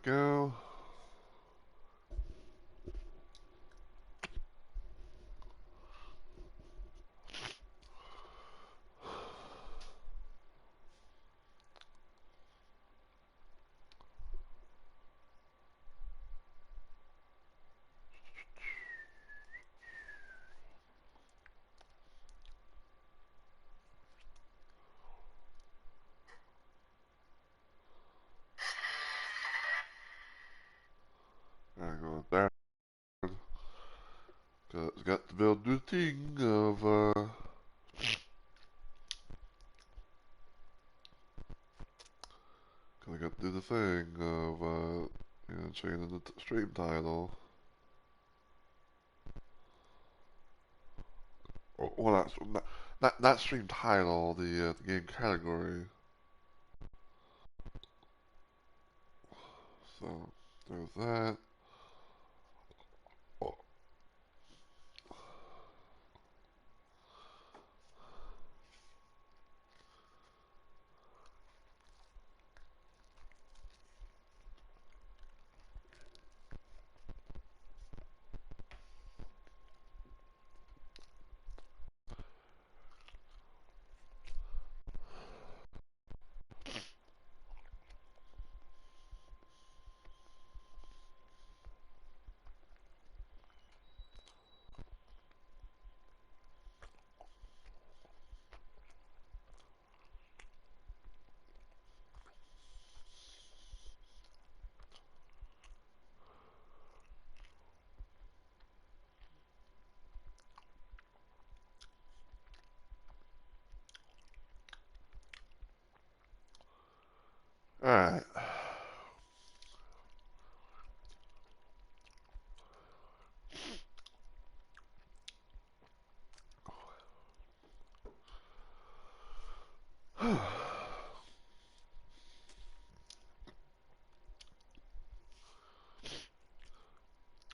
go. Alright, go with that. Cause got to build the thing of cause I got to do the thing of changing the stream title. Well, not stream title, the game category. So there's that. Oh, alright.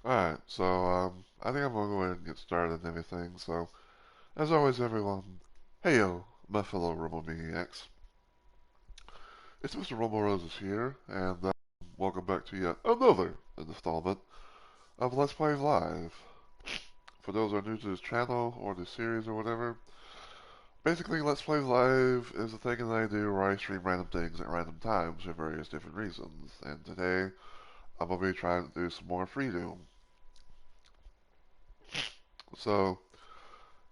Alright, so I think I'm gonna go ahead and get started and everything. So, as always, everyone, hey yo, my fellow Rumble Maniacs. It's Mr. Rumble Roses here, and welcome back to yet another installment of Let's Play Live. For those who are new to this channel or this series or whatever, basically Let's Play Live is a thing that I do where I stream random things at random times for various different reasons. And today, I'm gonna be trying to do some more FreeDooM. So,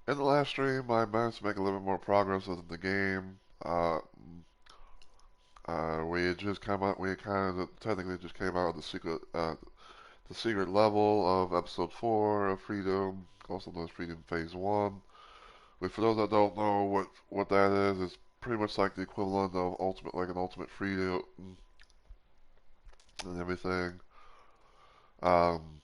in the last stream, I managed to make a little bit more progress within the game. We had just come out. We had kind of technically just came out of the secret level of episode 4 of FreeDooM, also known as FreeDooM Phase 1. Which, for those that don't know what that is, it's pretty much like the equivalent of an ultimate FreeDooM and everything. Um,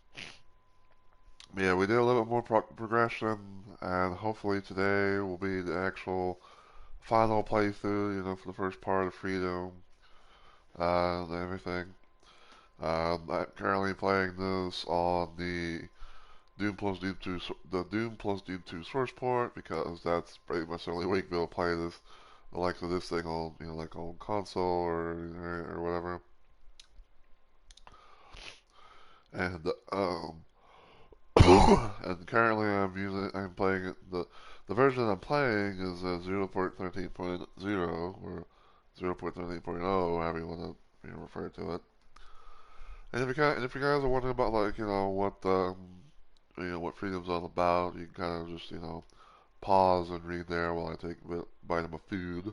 yeah, we did a little bit more progression, and hopefully today will be the actual final playthrough, for the first part of FreeDooM and everything. I'm currently playing this on the Doom plus Doom 2 source port because that's pretty much the only way to be able to play this, the likes of this thing on, like on console or whatever. And and currently I'm playing the version I'm playing is 0.13.0 or 0.13.0, however you want to refer to it. And if you guys are wondering about like what FreeDOM's all about, you can kind of just pause and read there while I take a bite of my food.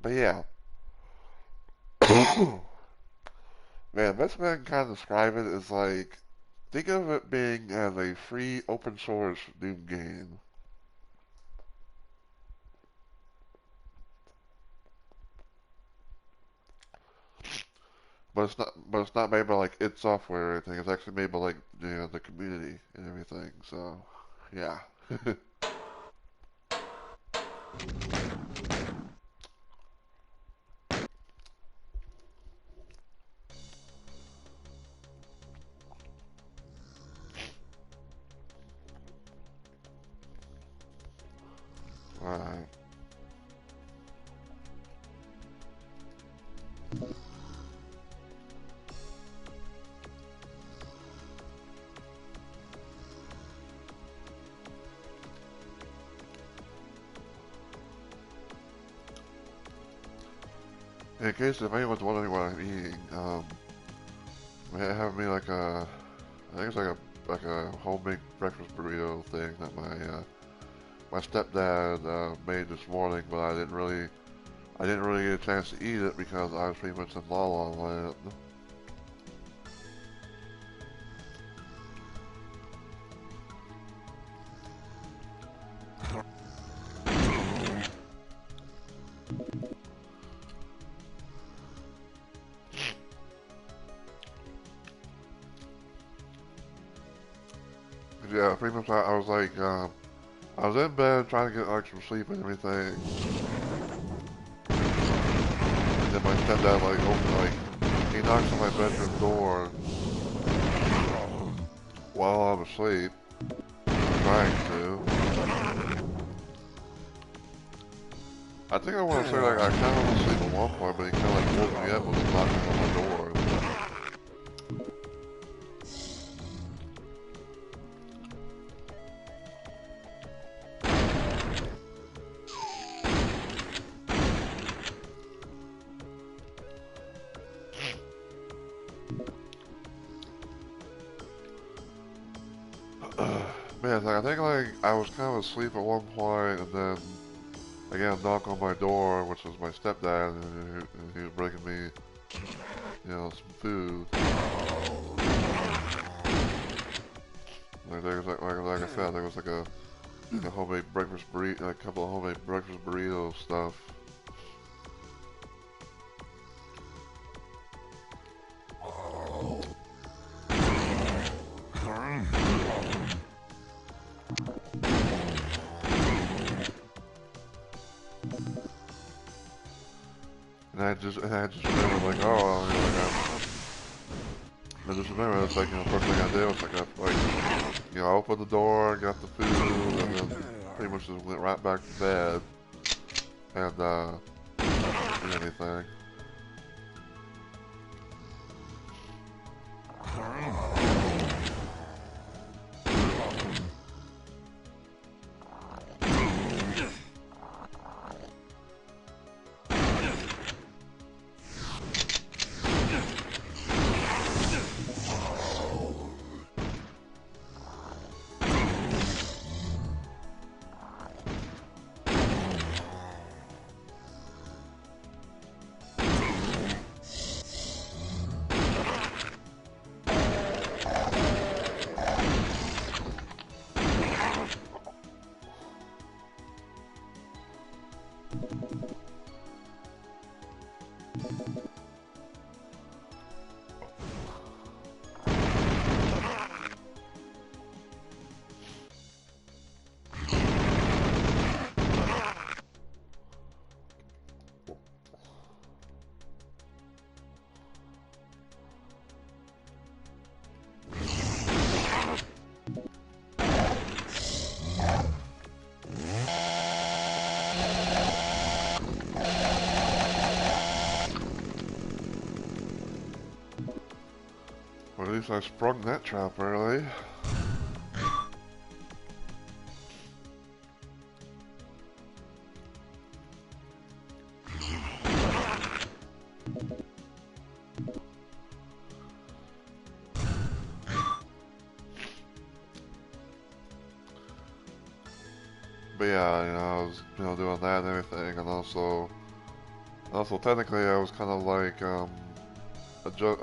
But yeah, man, best way I can kind of describe it is like think of it being as a free open source Doom game. But it's not made by like id Software or anything. It's actually made by like the community and everything. So, yeah. Alright. In case if anyone's wondering what I'm eating, I have me like a, I think it's like a homemade breakfast burrito thing that my stepdad made this morning, but I didn't really get a chance to eat it because I was pretty much in La La Land. Yeah, pretty much I was like, I was in bed trying to get like some sleep and everything. And then my stepdad like opened, like, he knocks on my bedroom door while I'm asleep, trying to. I think I want to say like I kind of was asleep at one point, but he kind of like woke me up with him knocking on my door. Man, like, I think like I was kind of asleep at one point, and then I got a knock on my door, which was my stepdad, and he was bringing me, you know, some food. Like there was like I said, there was like a homemade breakfast burrito, like a couple of homemade breakfast burrito stuff. And I just remember like, oh, you know, I just remember it's like, you know, first thing I did was like, you know, I opened the door, got the food, and then pretty much just went right back to bed, and did anything. Or at least I sprung that trap early. But yeah, you know, I was, you know, doing that and everything, and also technically I was kind of like, I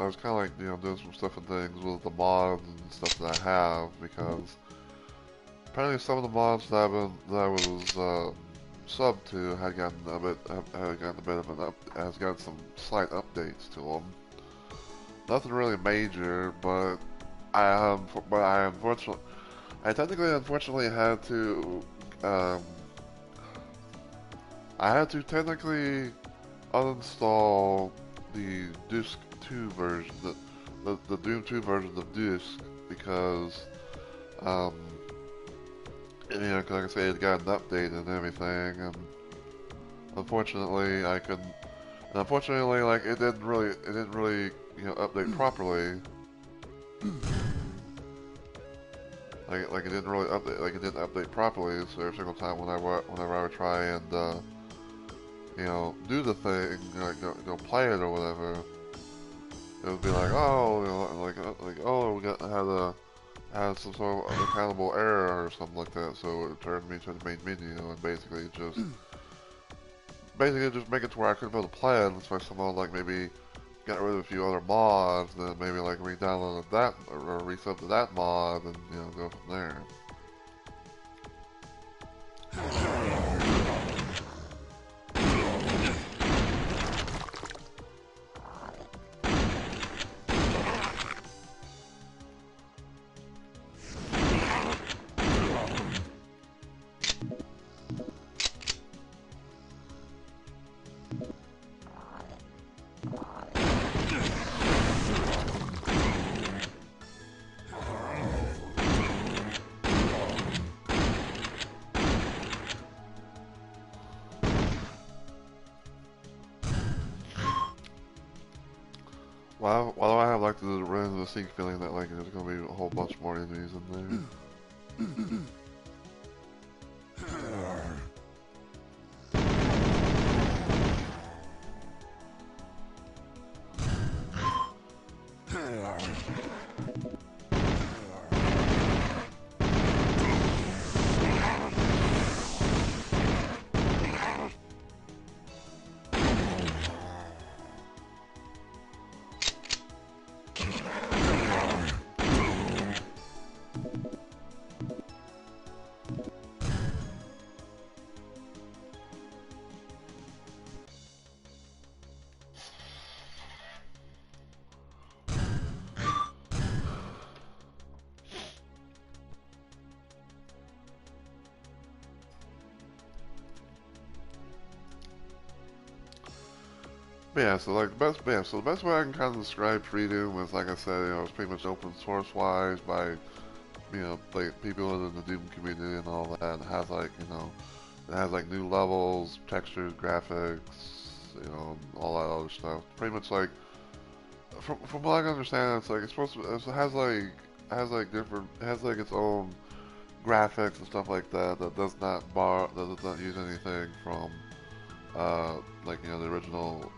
was kind of like, you know, doing some stuff and things with the mods and stuff that I have, because apparently some of the mods that I was, sub to had gotten a bit of has got some slight updates to them. Nothing really major, but I technically unfortunately had to, um, I had to technically uninstall the Disc 2 version, the Doom 2 version of Disc, because, um, And, you know, 'cause like I say, it got an update and everything, and unfortunately, I couldn't. And unfortunately, like it didn't really, you know, update properly. Like it didn't really update, like it didn't update properly. So every single time whenever I would try and, you know, do the thing, like go play it or whatever, it would be like, oh, you know, like oh, we got had some sort of unaccountable error or something like that. So it turned me to the main menu and basically just make it to where I couldn't be able to play it unless someone like maybe got rid of a few other mods, then maybe like re-downloaded that or resubbed that mod, and you know, go from there. Why do I have like the random sneak feeling that like there's gonna be a whole bunch more enemies in there? But yeah, so like the best way I can kind of describe FreeDooM is, like I said, you know, it's pretty much open source wise by, you know, like people in the Doom community and all that. It has like, you know, it has like new levels, textures, graphics, you know, all that other stuff. Pretty much like, from what I can understand, it's like it's supposed to, it has like different, it has like its own graphics and stuff like that that does not use anything from, like, you know, the original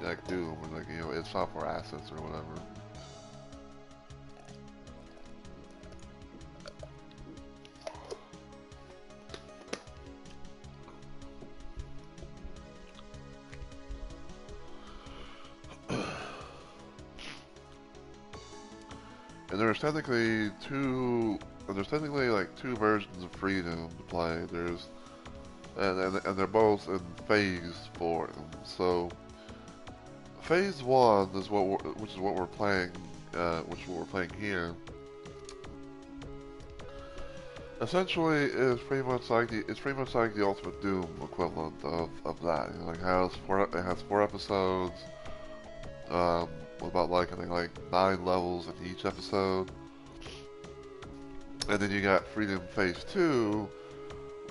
like Doom, and like, you know, its software assets or whatever. And there's technically like two versions of FreeDooM to play. And they're both in phase 4. So phase 1 is which is what we're playing, which is what we're playing here. Essentially, it's pretty much like the Ultimate Doom equivalent of that. You know, like it has 4 episodes. With about like, I think like 9 levels in each episode. And then you got FreeDooM Phase 2,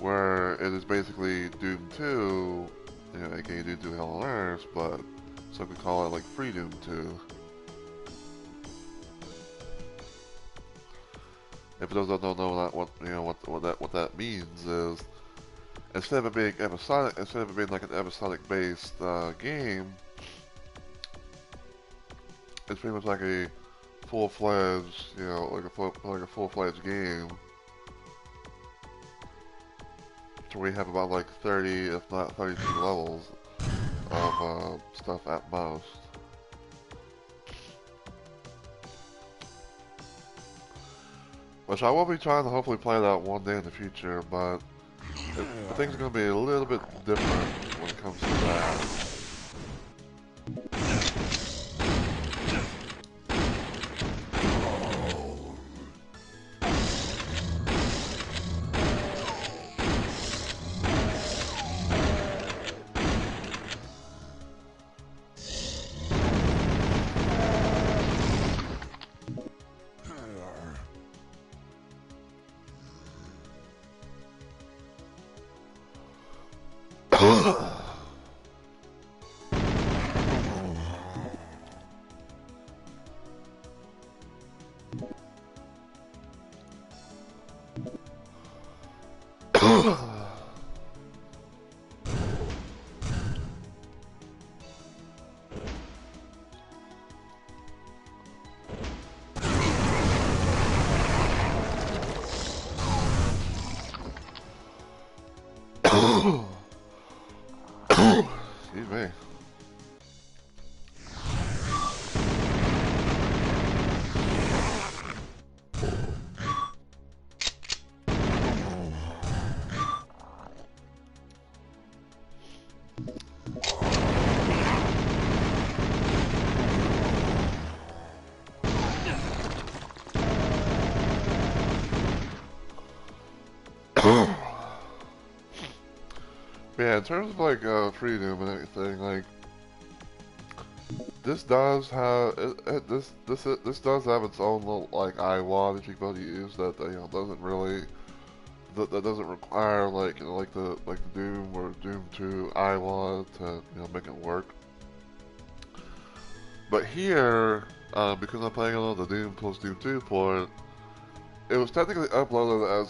where it is basically Doom 2, you know, aka Doom 2 Hell on Earth, but some could call it like FreeDooM 2. If those that don't know what that means is, instead of it being like an episodic based game, it's pretty much like a full-fledged, you know, like a full-fledged game, to where you have about like 30, if not 32 levels of stuff at most. Which I will be trying to hopefully play that one day in the future, but I think it's going to be a little bit different when it comes to that. Excuse me. Yeah, in terms of like FreeDooM and everything, like this does have this does have its own little like IWA that you can both use that doesn't really that doesn't require like like the Doom or Doom 2 IWA to make it work. But here, because I'm playing on the Doom plus Doom 2 port, it was technically uploaded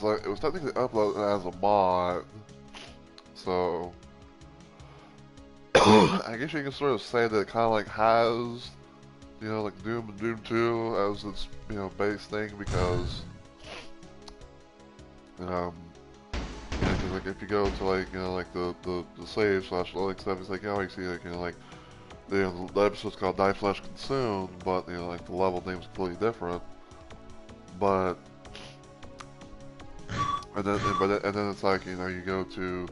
as a mod. So I guess you can sort of say that it kind of like has, like Doom and Doom 2 as its, base thing because, because like if you go to like, like the save / loading stuff, it's like, you see like, like, the episode's called Die Flesh Consumed, but, like the level name's completely different. But, and then it's like, you go to,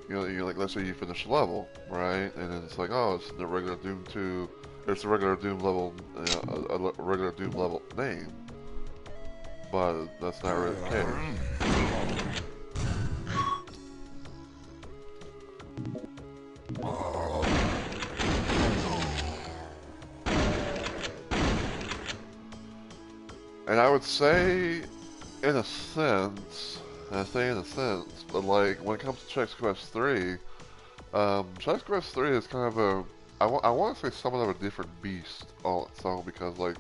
you like, let's say you finish the level, right? And then it's like, oh, it's the regular Doom 2, it's the regular Doom level, a regular Doom level name. But that's not really the case. And I would say, in a sense, but like, when it comes to Chex Quest 3, Chex Quest 3 is kind of a, I want to say somewhat of a different beast all its own, because like,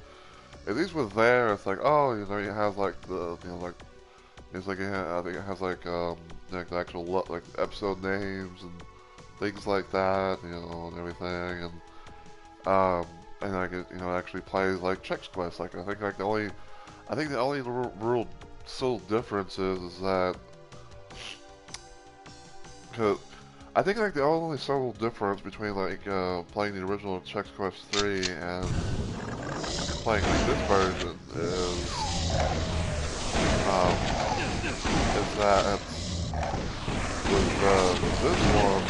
at least with there, it's like, oh, it has like the, like, it's like, I think it has like, like the actual, like, episode names and things like that, and everything, and like, it, actually plays like Chex Quest, like, I think like the only real subtle difference is that, because I think like the only subtle difference between like playing the original Chex Quest 3 and playing like this version is that with this one,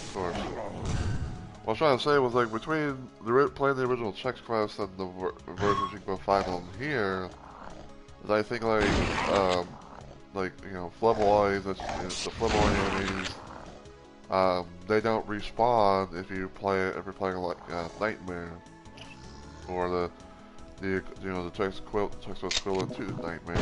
of course. What I was trying to say was like between playing the original Chex Quest and the versions you can go find on here, is I think like Flubboys, the Flubboy enemies, they don't respawn if you're playing like Nightmare, or the Chex Quest equivalent to Nightmare.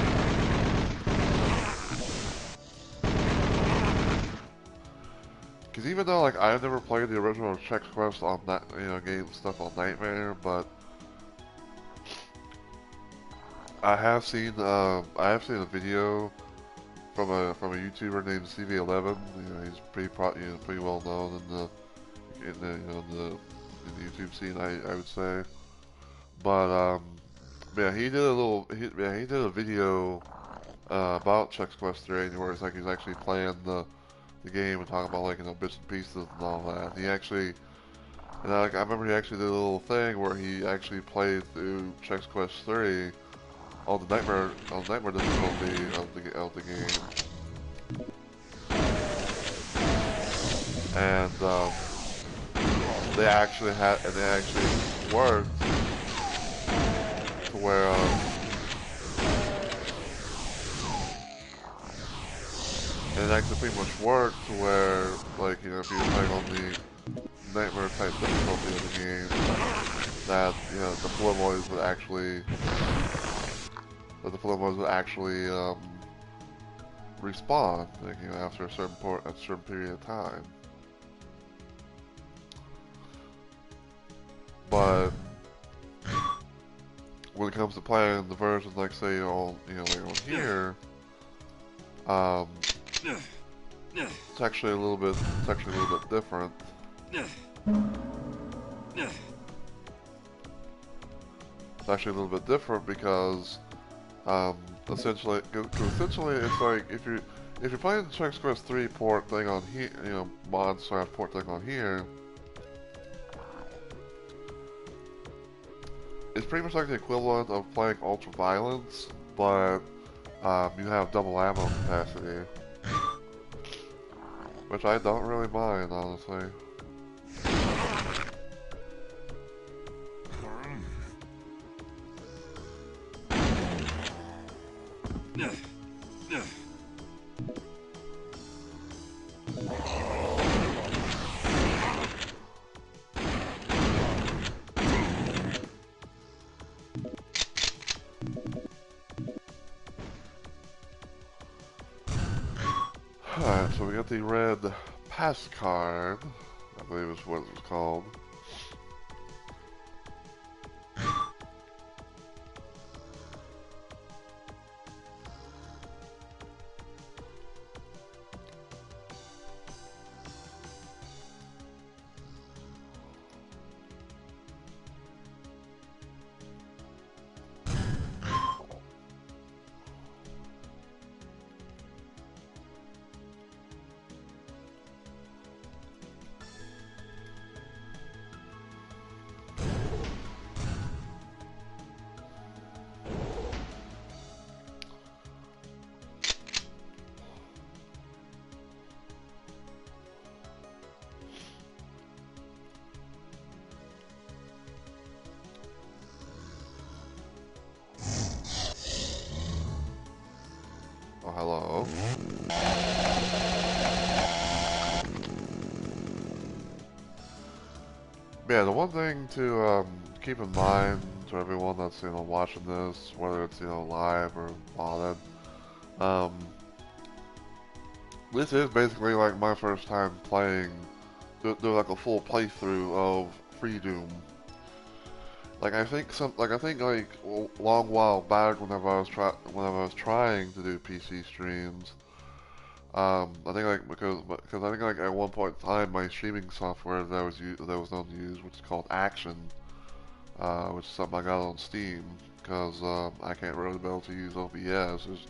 Because even though like I've never played the original Chex Quest on that game stuff on Nightmare, but I have seen a video from a YouTuber named CV11. He's pretty well known in the YouTube scene, I would say. But yeah, he did a video about Chex Quest 3, where it's like he's actually playing the game and talking about like bits and pieces and all that. He actually, and I remember he actually did a little thing where he actually played through Chex Quest 3 on the Nightmare difficulty of the game, and they actually worked to where and it actually pretty much worked to where, like, if you were playing on the Nightmare type difficulty of the game, that the Flubboys would actually respawn, like, you know, after a certain period of time. But when it comes to playing the version, like say like on here, um, it's actually a little bit different. It's actually a little bit different because essentially it's like if you're playing the Chex Quest 3 port thing on here, you know, mod/port thing on here, it's pretty much like the equivalent of playing Ultra Violence, but you have double ammo capacity, which I don't really mind, honestly. Alright, so we got the red pass card, I believe is what it was called. Oh, hello. Yeah, the one thing to keep in mind to everyone that's, you know, watching this, whether it's, you know, live or modded, this is basically like my first time playing, do like a full playthrough of FreeDooM. Like I think like a long while back whenever I was trying to do PC streams, I think like because I think like at one point in time my streaming software that I was known to use, which is called Action, which is something I got on Steam because I can't really be able to use OBS. As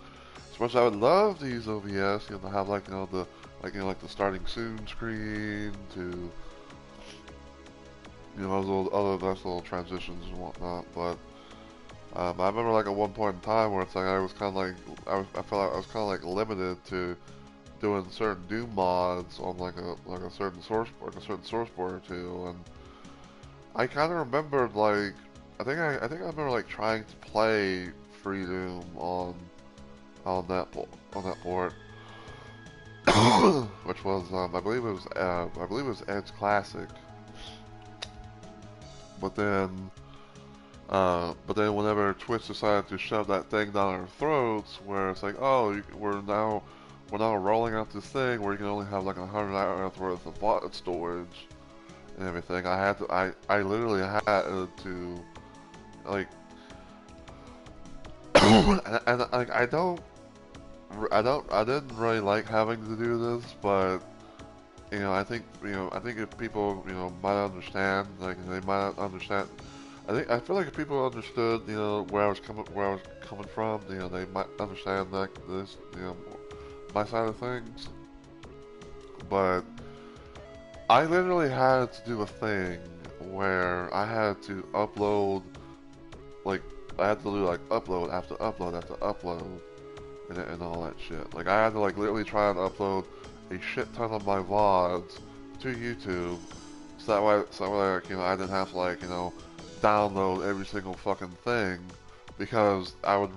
much as I would love to use OBS, you know, to have like like the starting soon screen to, you know, those other nice little transitions and whatnot. But I remember like at one point in time where it's like I was kind of like I felt like I was kind of like limited to doing certain Doom mods on like a certain source board or two, and I kind of remembered like I think I remember like trying to play FreeDooM on that port, which was I believe it was Edge Classic, but then whenever Twitch decided to shove that thing down our throats, where it's like, oh, we're now rolling out this thing where you can only have like 100 hours worth of bot storage and everything, I literally had to like and like I didn't really like having to do this, but you know, I think if people, you know, might understand, like they might understand. I feel like if people understood, you know, where I was coming from, you know, they might understand that this, you know, my side of things. But I literally had to do a thing where I had to upload, like, I had to do like upload after upload after upload, and all that shit. Like I had to like literally try and upload a shit ton of my VODs to YouTube, so that way like, you know, I didn't have to like, you know, download every single fucking thing, because I know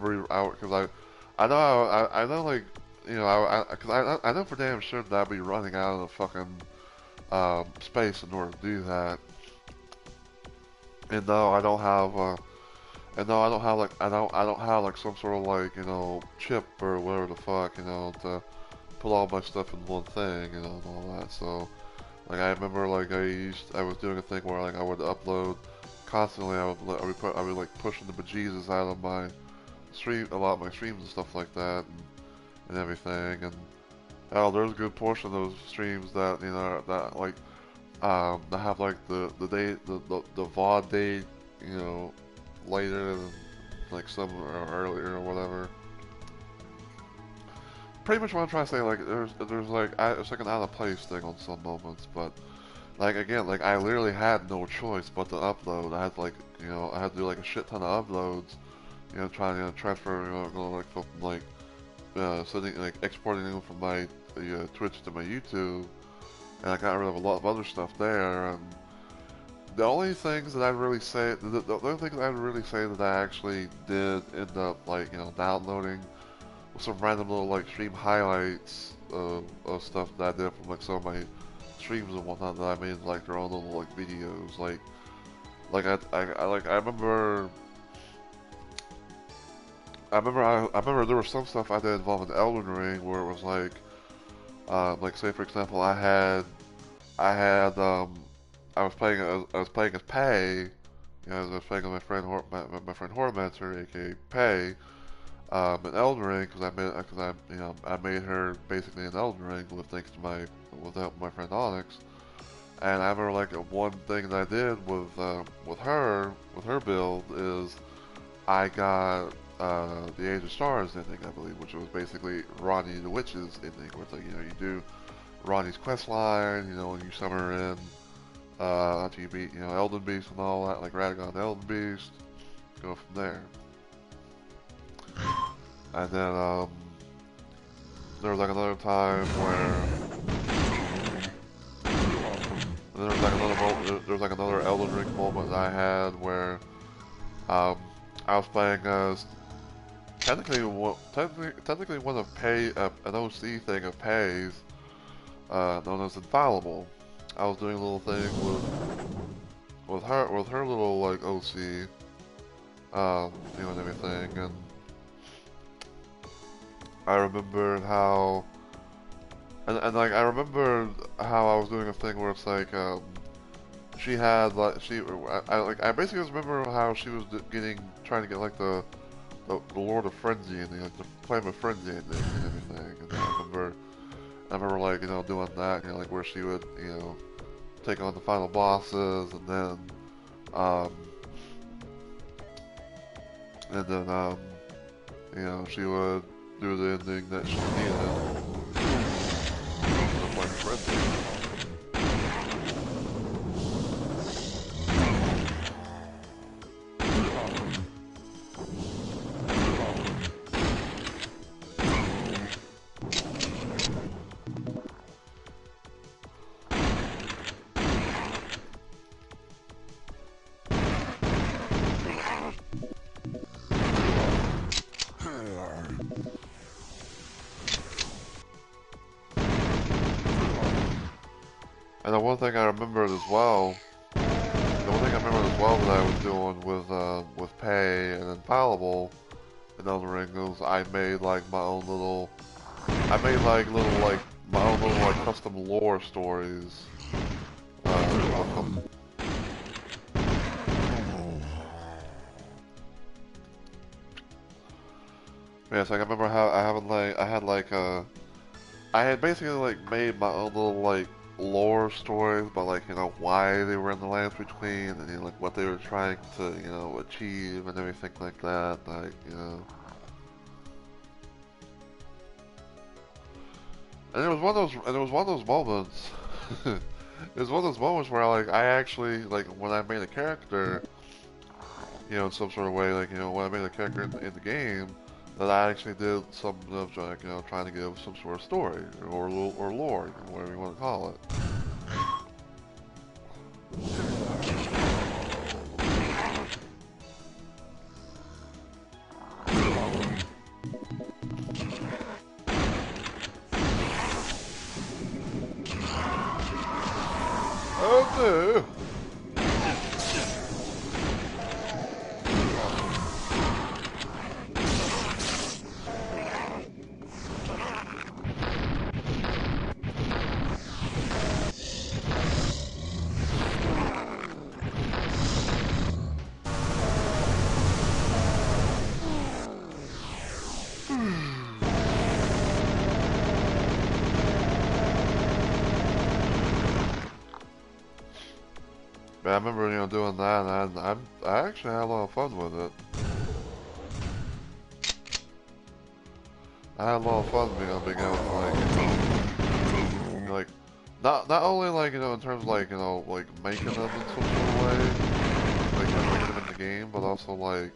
like, you know, I know for damn sure that I'd be running out of fucking space in order to do that. And no, I don't have And no, I don't have like I don't have like some sort of like chip or whatever the fuck to put all my stuff in one thing and all that. So like I remember like I was doing a thing where like I would upload constantly. I would like pushing the bejesus out of my stream, a lot of my streams and stuff like that and everything. And oh, there's a good portion of those streams that that like that have like the day the VOD date later than like some or earlier or whatever. Pretty much what I'm trying to say, like there's like it's like an out of place thing on some moments, but like again, like I literally had no choice but to upload. I had to, like I had to do like a shit ton of uploads, trying to transfer like from like sending like exporting them from my Twitch to my YouTube, and I got rid of a lot of other stuff there. And the only things that I'd really say, the only things I'd really say that I actually did end up like downloading was some random little like stream highlights of stuff that I did from like some of my streams and whatnot that I made like their own little like videos. Like I remember. I remember there was some stuff I did involving Elden Ring where it was like say for example I was playing as Pei, I was playing with my friend Hormancer, aka Pei, in Elden Ring I made her basically an Elden Ring with my friend Onyx, and I remember like one thing that I did with her build is I got the Age of Stars ending, I believe, which was basically Ronnie the Witch's ending, where it's like you do Ronnie's quest line, and you summon her in after you beat Elden Beast and all that, like Radagon and Elden Beast, go from there. And then there was like another time where there was like another Elden Ring moment I had where I was playing as technically one of an OC thing of Pei's, known as Infallible. I was doing a little thing with her little like OC, and everything, and I remembered how, and like I remembered how I was doing a thing where it's like she had like I basically just remember how she was trying to get like the Lord of Frenzy ending, like the Flame of Frenzy ending and everything. And I remember like doing that, like where she would take on the final bosses, and then she would do the ending that she needed. The Flame of Frenzy. And the one thing I remembered as well, that I was doing with Pei and Infallible in Elden Ring was I made like my own little, custom lore stories. Yes, I remember how I had basically like made my own little like lore stories about like why they were in the lands between, and like what they were trying to achieve and everything like that, like and it was one of those moments. It was one of those moments where like I actually like when I made a character, in some sort of way, like when I made a character in the game, that I actually did something of like trying to give some sort of story or lore, whatever you want to call it. Oh no! I remember, doing that, and I actually had a lot of fun with it. I had a lot of fun, being able to, like, not only, like, in terms of, like, like, making them in some sort of way, like, making them in the game, but also, like,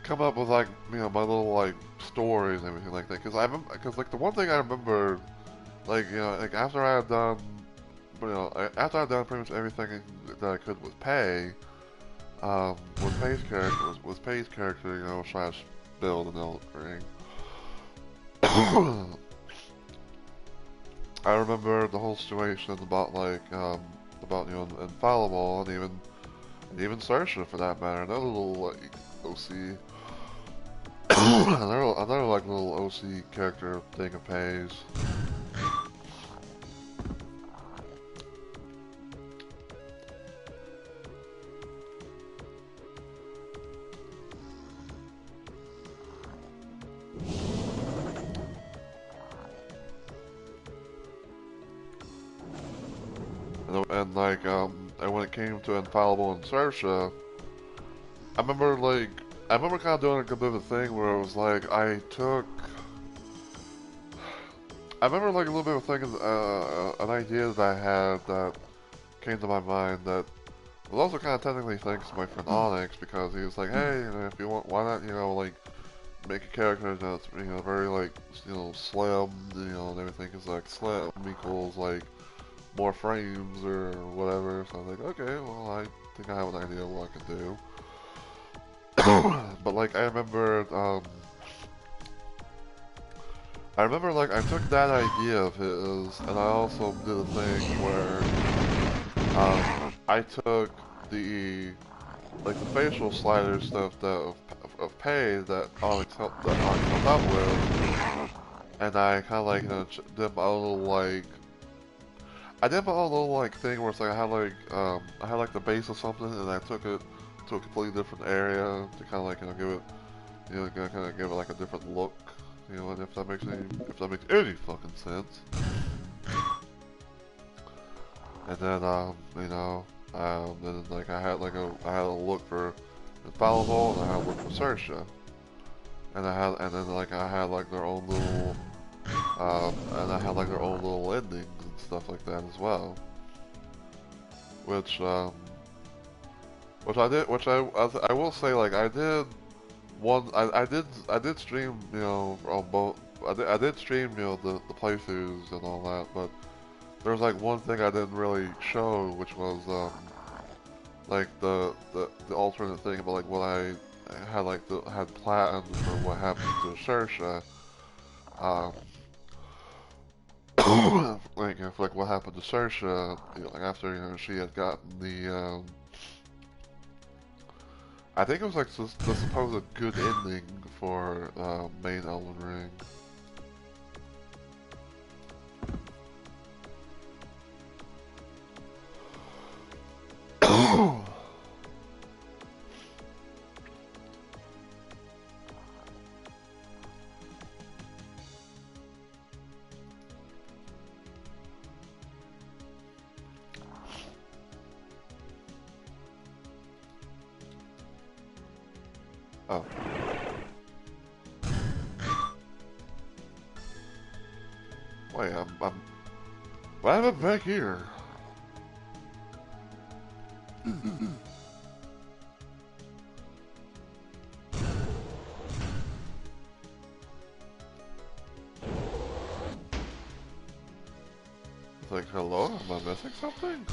come up with, like, my little, like, stories and everything like that. Because, like, the one thing I remember, like, like, after I had done, after I had done pretty much everything that I could with Pei, with Pei's character, slash build and Elden Ring. I remember the whole situation about like about Infallible and even Saoirse for that matter. Another little like OC, another like little OC character thing of Pei's. And like and when it came to Infallible and Saoirse, I remember kind of doing a good bit of a thing where it was like I remember like a little bit of thinking an idea that I had that came to my mind that was also kind of technically thanks to my friend Onyx, because he was like, hey, if you want, why not like make a character that's very like slim, and everything is like slim equals like more frames or whatever. So I was like, okay, well, I think I have an idea of what I can do. But like I remember like I took that idea of his and I also did a thing where I took the facial slider stuff of Pei that Onyx helped out with, and I kind of like did my own little like I did my own little like thing where it's like I had like the base of something and I took it to a completely different area to kind of like give it kind of give it like a different look, and if that makes any fucking sense. And then then like I had a look for Infallible and I had a look for Saoirse, and I had like their own little and I had like their own little endings and stuff like that as well, which I will say, like I did I did stream on both. I did stream the playthroughs and all that, but there was like one thing I didn't really show, which was like the alternate thing about like what I had planned for what happened to Saoirse. Like if like what happened to Saoirse, like after she had gotten the I think it was like the supposed good ending for main Elden Ring. Oh. Wait, why am I back here? It's like, hello, am I missing something?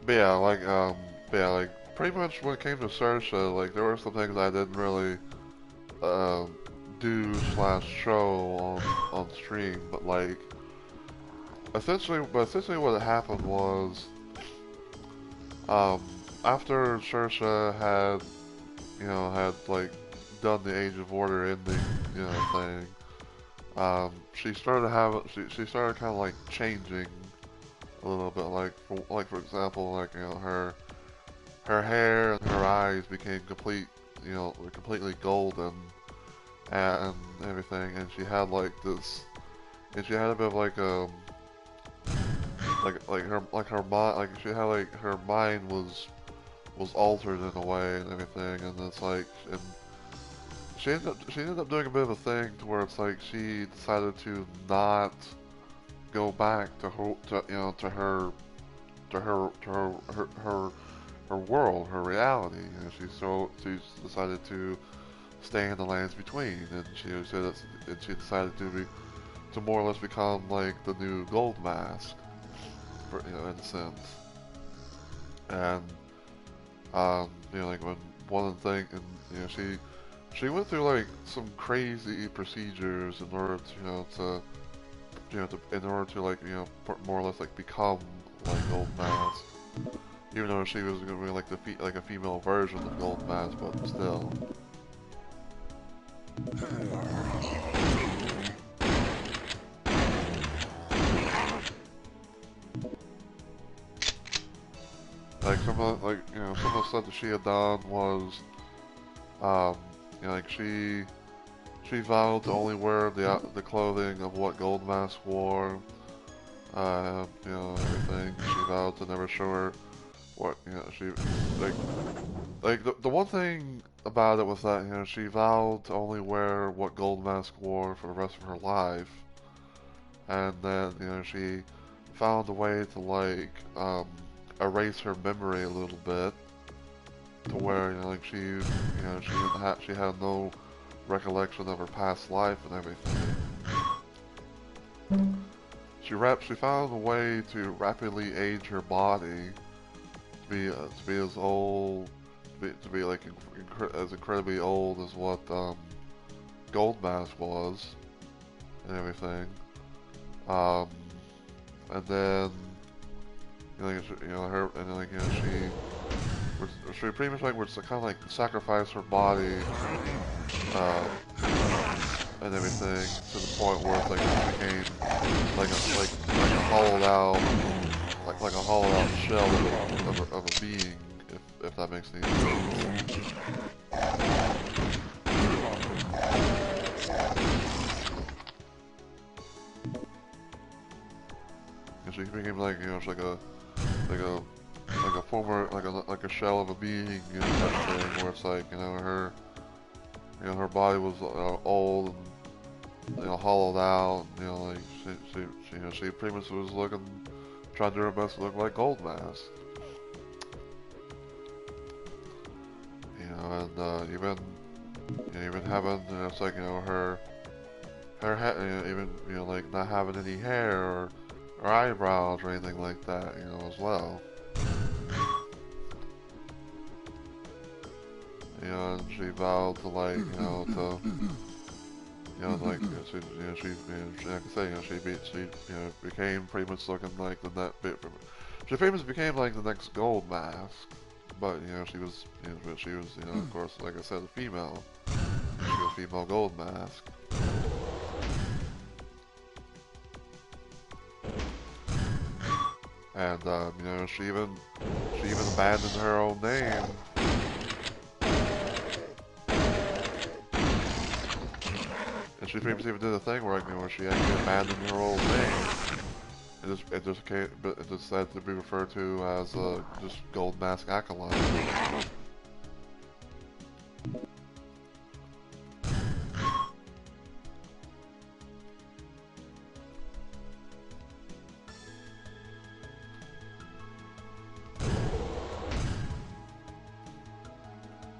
But yeah, like, pretty much when it came to Saoirse, like, there were some things I didn't really, do slash show on stream, but like, essentially what happened was, after Saoirse had, had like done the Age of Order ending, thing, she started having, she started kind of like changing a little bit, for example, like, her hair and her eyes became completely golden and everything, and she had like this, and she had a bit of her mind, like she had like her mind was altered in a way and everything, and it's like, and she ended up doing a bit of a thing to where it's like she decided to not go back to her, her world, her reality. She decided to stay in the lands between, and she decided to more or less become like the new Gold Mask, in a sense. And like when one of the things, and she went through like some crazy procedures in order to in order to like more or less like become like Gold Mask. Even though she was gonna be like like a female version of Gold Mask, but still. Like some of the stuff that she had done was, like she vowed to only wear the clothing of what Gold Mask wore. Everything. She vowed to never show her what she the one thing about it was that she vowed to only wear what Gold Mask wore for the rest of her life, and then she found a way to like erase her memory a little bit to where like she had no recollection of her past life and everything. She found a way to rapidly age her body to be as old, to be like as incredibly old as what Gold Mask was and everything. And then her, and like she pretty much like would kind of like sacrifice her body and everything to the point where it's like it became like a hollowed out like a hollowed out shell of a being, if that makes any sense. And she became like it's like a former like a shell of a being, type thing, where it's like her body was old and hollowed out, and, like she pretty much was trying to do her best to look like Gold Mask. And even having it's like her even like not having any hair or eyebrows or anything like that, as well. And she vowed to like like like I say, she became pretty much looking like the net bit. She pretty much became like the next Gold Mask, but she was of course, like I said, a female. She was a female Gold Mask. And she even abandoned her own name. And she previously even did a thing where she actually abandoned her old name. It just said to be referred to as just Gold Mask Acolyte.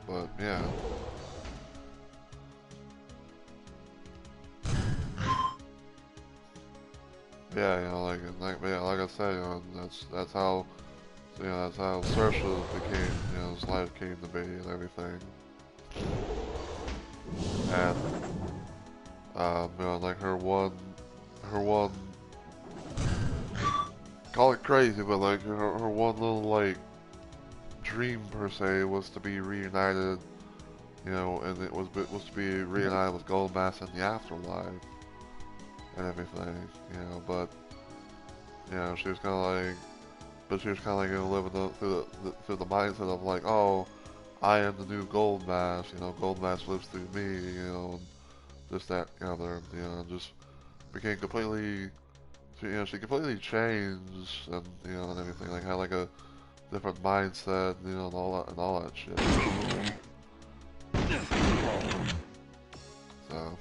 But yeah. Yeah, like I said, that's how Saoirse became, his life came to be and everything. And like her one, call it crazy, but like her one little like dream per se was to be reunited, you know, and it was to be reunited with Goldmass in the afterlife and everything, you know. But you know, she was kind of like, but she was kind of like, you know, living through the mindset of like, oh, I am the new Goldmass, you know, Goldmass lives through me, you know, and this, that, the other, you know, just became completely, she completely changed and, you know, and everything, like, had like a different mindset, you know, and all that shit. So.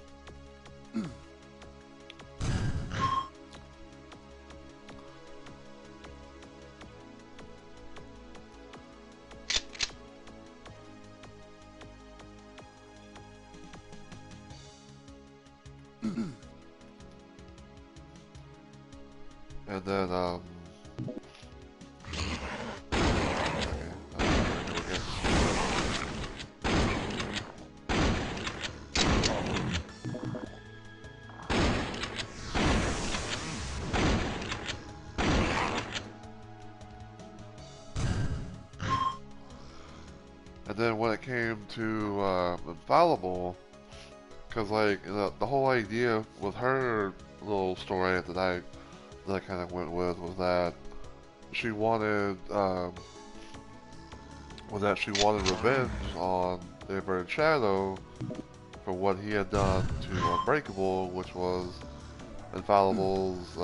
And then, and then when it came to Infallible, because like the whole idea with her little story that I kind of went with was that she wanted revenge on the Inverted Shadow for what he had done to Unbreakable, which was Infallible's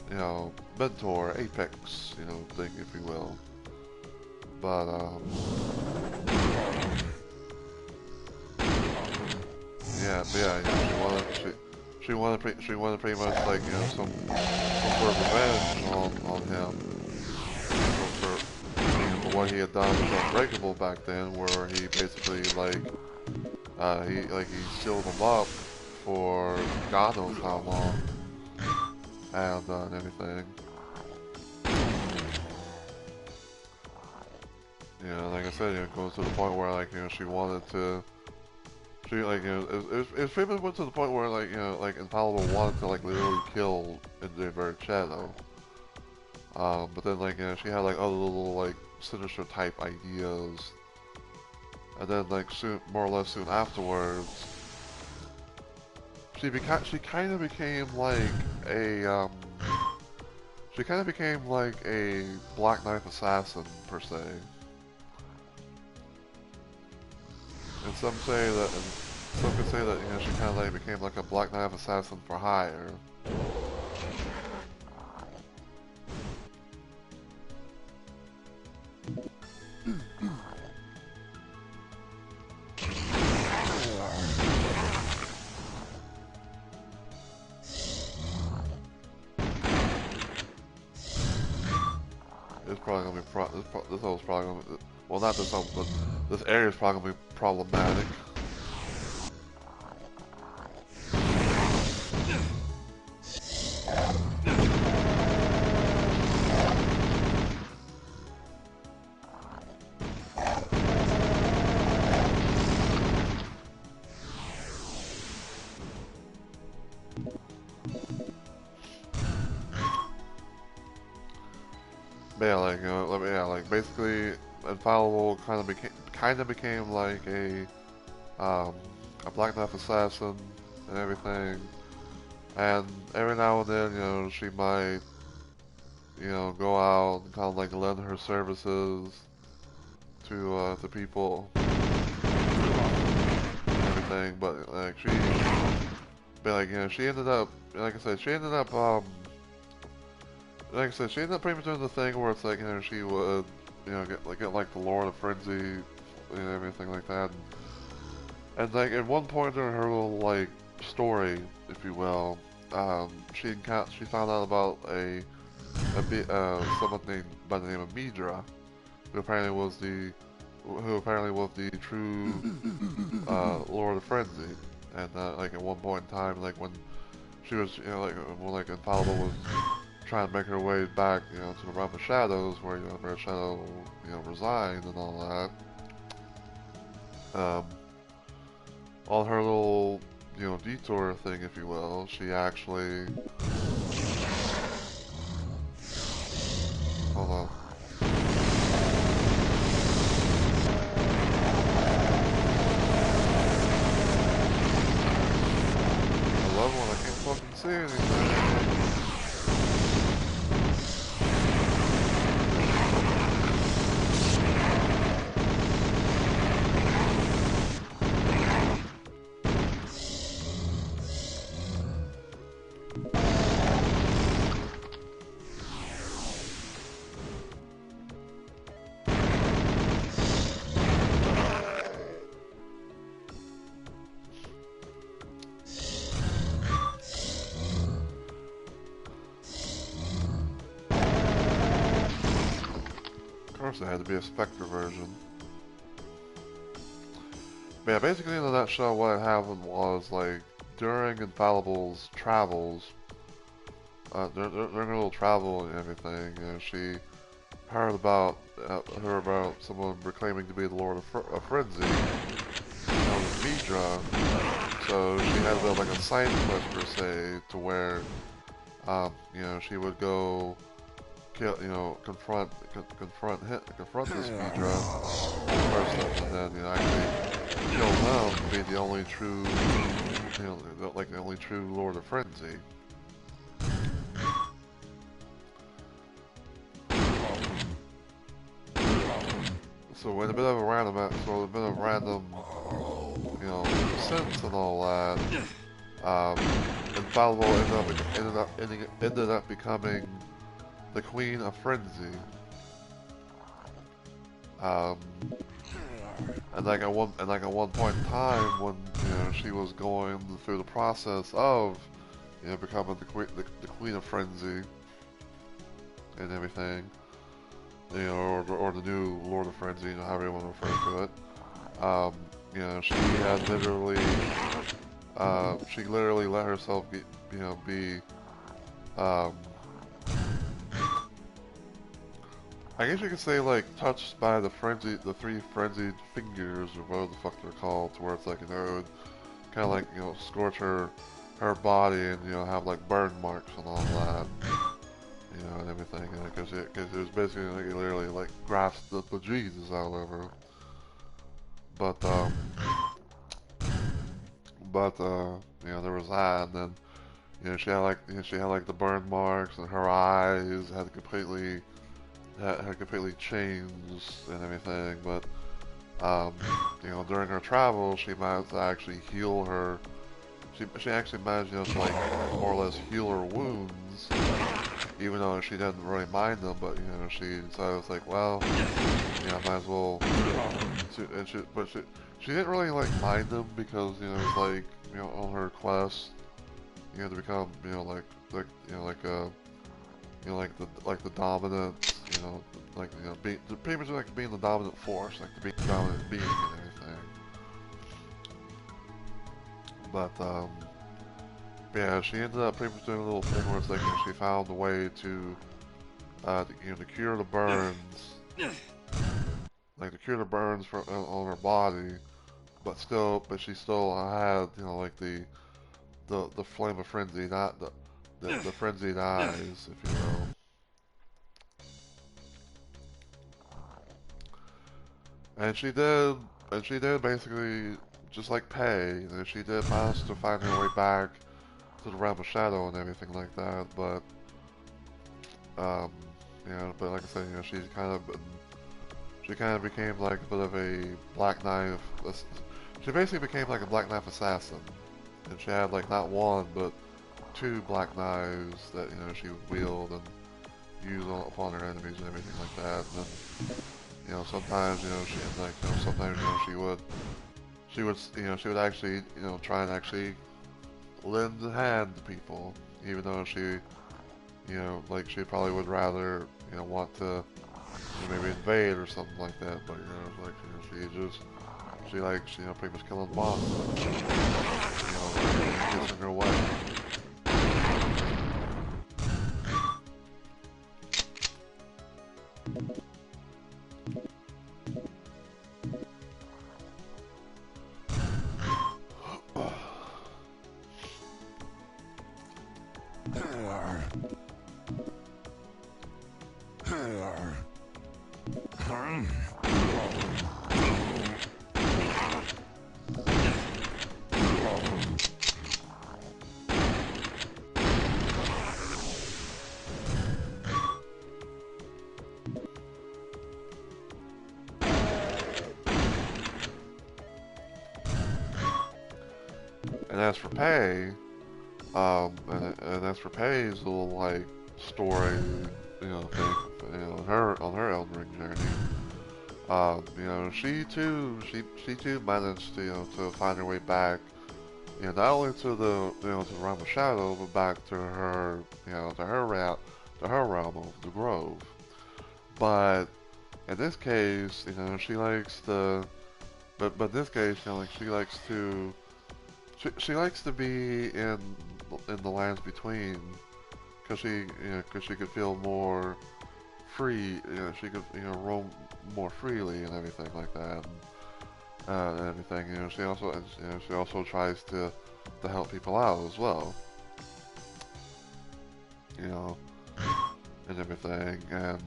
you know, mentor, apex, you know, thing, if you will. But yeah, you know, she wanted pretty much like, you know, some sort of revenge on him for what he had done with Unbreakable back then, where he basically like he sealed him up for God knows how long and everything. You know, like I said, you know, it goes to the point where like, you know, she wanted to. She, like, you know, it pretty much went to the point where, like, you know, like, Infallible wanted to, like, literally kill in the Inverted Shadow. But then, like, you know, she had, like, other little, like, sinister type ideas. And then, like, more or less soon afterwards, she kind of became, like, a Black Knife assassin, per se. And some could say that, you know, she kind of like became like a Black Knife assassin for hire. It's probably gonna be this hole's probably gonna be, well, not this hole, but this area is probably gonna be problematic. But yeah, like, you know, yeah, like basically, Infallible kind of became like a Black Knife assassin and everything. And every now and then, you know, she might, you know, go out and kind of like lend her services to people and everything. But like, you know, she ended up, like I said, she ended up pretty much doing the thing where it's like, you know, she would, you know, get like the Lord of Frenzy and everything like that. And like at one point during her little like story, if you will, she found out about someone named by the name of Midra, who apparently was the true Lord of Frenzy. And like at one point in time, like when she was, you know, like when like Infallible was trying to make her way back, you know, to the realm of shadows, where, you know, Red Shadow, you know, resigned and all that. On her little, you know, detour thing, if you will, she actually, hold on. see anything. Of course, it had to be a Spectre version. But yeah, basically in a nutshell, what had happened was, like, during Infallible's travels, during her little travel and everything, you know, she heard about someone proclaiming to be the Lord of Frenzy, known as Midra. So she had a bit of like a side quest per se, to where, you know, she would go kill, you know, confront this Midra first, and then, you know, actually kill them, being the only true, you know, like the only true Lord of Frenzy. So in a bit of a random, you know, sense and all that, Infallible ended up becoming the Queen of Frenzy. And like at one point in time, when, you know, she was going through the process of, you know, becoming the Queen of Frenzy and everything, you know, or the new Lord of Frenzy, you know, however you want to refer to it. You know, she had literally, she literally let herself be, you know, I guess you could say, like, touched by the three frenzied fingers, or whatever the fuck they're called, to where it's like, you know, it would kind of like, you know, scorch her body and, you know, have like burn marks and all that. You know, and everything, because it was basically like, it literally like grasped the Jesus out of her. But you know, there was that, and then, you know, she had like the burn marks, and her eyes had completely changed and everything. But you know, during her travel, she managed to actually heal her. She actually managed, you know, to like more or less heal her wounds, even though she didn't really mind them. But, you know, she decided, it's like, well, you know, I might as well. But she didn't really like mind them, because, you know, it was like, you know, on her quest, you know, to become, you know, like you know, like the dominant, you know, like, you know, pretty much like being the dominant force, like to be the dominant being and everything. But yeah, she ended up pretty much doing a little thing where it's like, you know, she found a way to, you know, to cure the burns, like to cure the burns on her body, but she still had, you know, like the flame of frenzy, not the frenzied eyes, if you will. And she did basically, just like Pei, and she did manage to find her way back to the realm of shadow and everything like that, but, you know, but like I said, you know, she kind of became like a bit of a black knife, she basically became like a black knife assassin, and she had like not one, but two black knives that, you know, she would wield and use upon her enemies and everything like that. And then, you know, sometimes, you know, sometimes, you know, she would actually, you know, try and actually lend a hand to people, even though she, you know, like, she probably would rather, you know, want to, you know, maybe invade or something like that. But, you know, like, you know, she likes, you know, pretty much killing bosses, you know, gets in her way. as for Pei, and as for Pei's little like story, thing, on her Elden Ring journey, she too managed to, to find her way back, not only to to the realm of shadow, but back to her, to her realm of the Grove. But in this case, she likes to, but in this case, like she likes to, she likes to be in the lands between, cause she could feel more free, she could, roam more freely and everything like that. And everything, she also tries to help people out as well, you know, and everything. And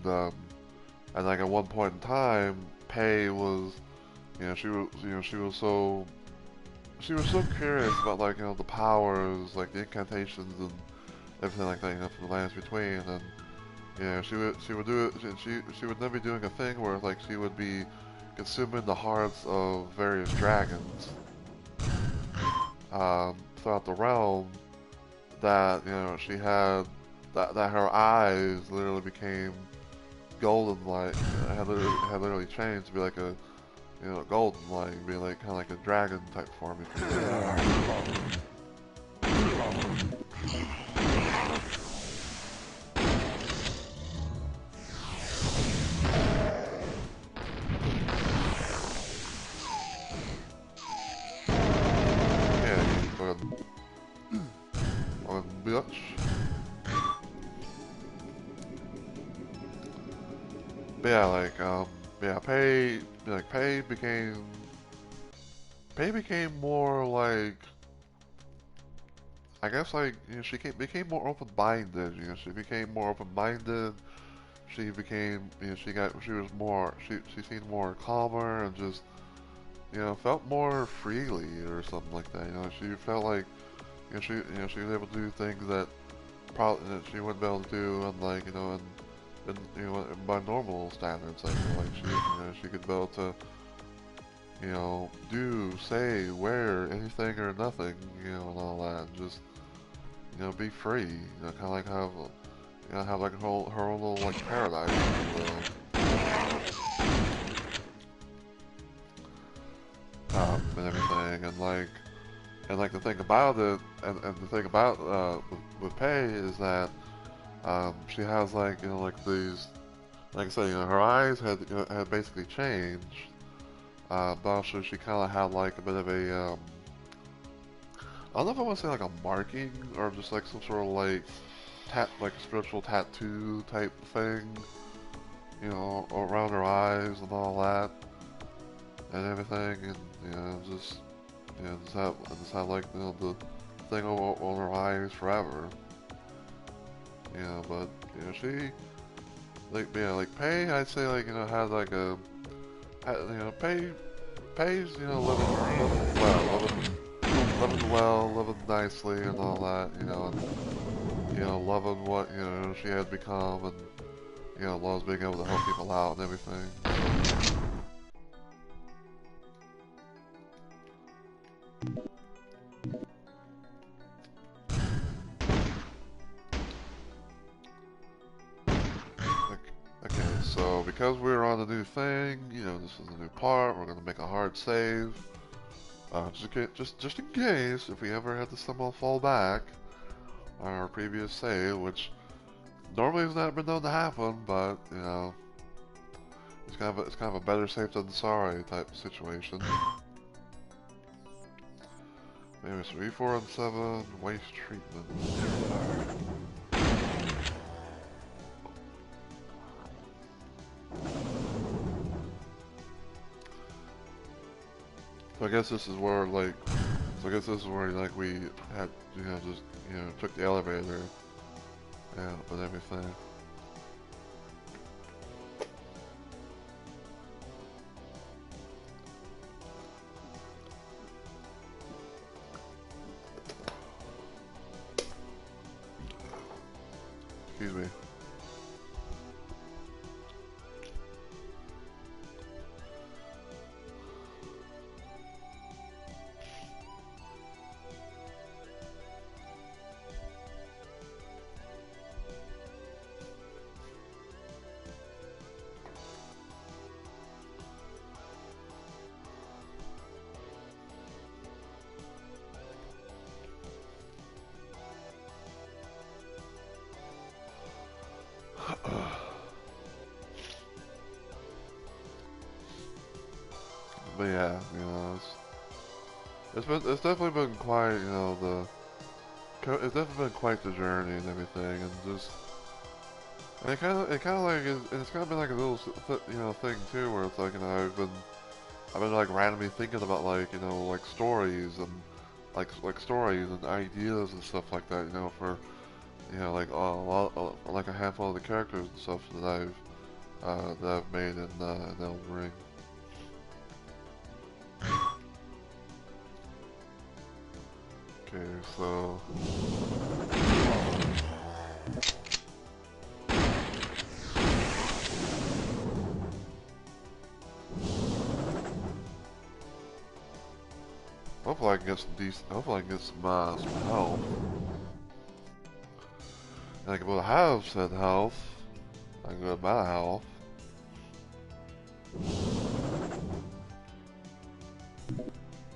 like at one point in time, Pei was, she was so curious about like, the powers, like the incantations and everything like that, from the lands between. And she would then be doing a thing where like she would be consuming the hearts of various dragons throughout the realm, that she had, that her eyes literally became golden light, had literally changed to be like a, golden light, be like kind of like a dragon type form. Yeah, go ahead. On bitch. But yeah, yeah, Pei became more like, I guess like, became more open-minded. She became more open-minded. She became, she was more, she seemed more calmer and just, felt more freely or something like that. She felt like, she was able to do things that probably that she wouldn't be able to do, and like, and by normal standards. I feel like she could be able to, do, say, wear anything or nothing, and all that, and just, be free. Kind of like have like her own little like paradise, if you will. And everything, and like the thing about it, and the thing about with Pei is that she has like, like these, like I said, her eyes had basically changed, but also she kind of had like a bit of a I don't know if I want to say like a marking or just like some sort of like like a spiritual tattoo type thing, around her eyes and all that and everything, and just just have like the thing on her eyes forever. But she, like, like Pei, I'd say like, had like a, Pei's, living well, living nicely and all that, and loving what, she had become, and, loves being able to help people out and everything. Okay, so because we're on a new thing, this is a new part, we're gonna make a hard save. Just in case, if we ever had to somehow fall back on our previous save, which normally has not been known to happen, but it's kind of a better safe than sorry type situation. Maybe it's 3, 4, and 7 waste treatment. So I guess this is where like, we had, just, took the elevator, with everything. Excuse me. but yeah, it's definitely been quite, it's definitely been quite the journey and everything, and just, and it kind of like, it's kind of been like a little, thing too, where it's like, I've been like randomly thinking about like, like stories and like stories and ideas and stuff like that, for, like like a handful of the characters and stuff that I've made in Elden Ring. Okay, so. Hopefully I can get some decent. Hopefully I can get some health. And I can build a house said health. I can go to my health.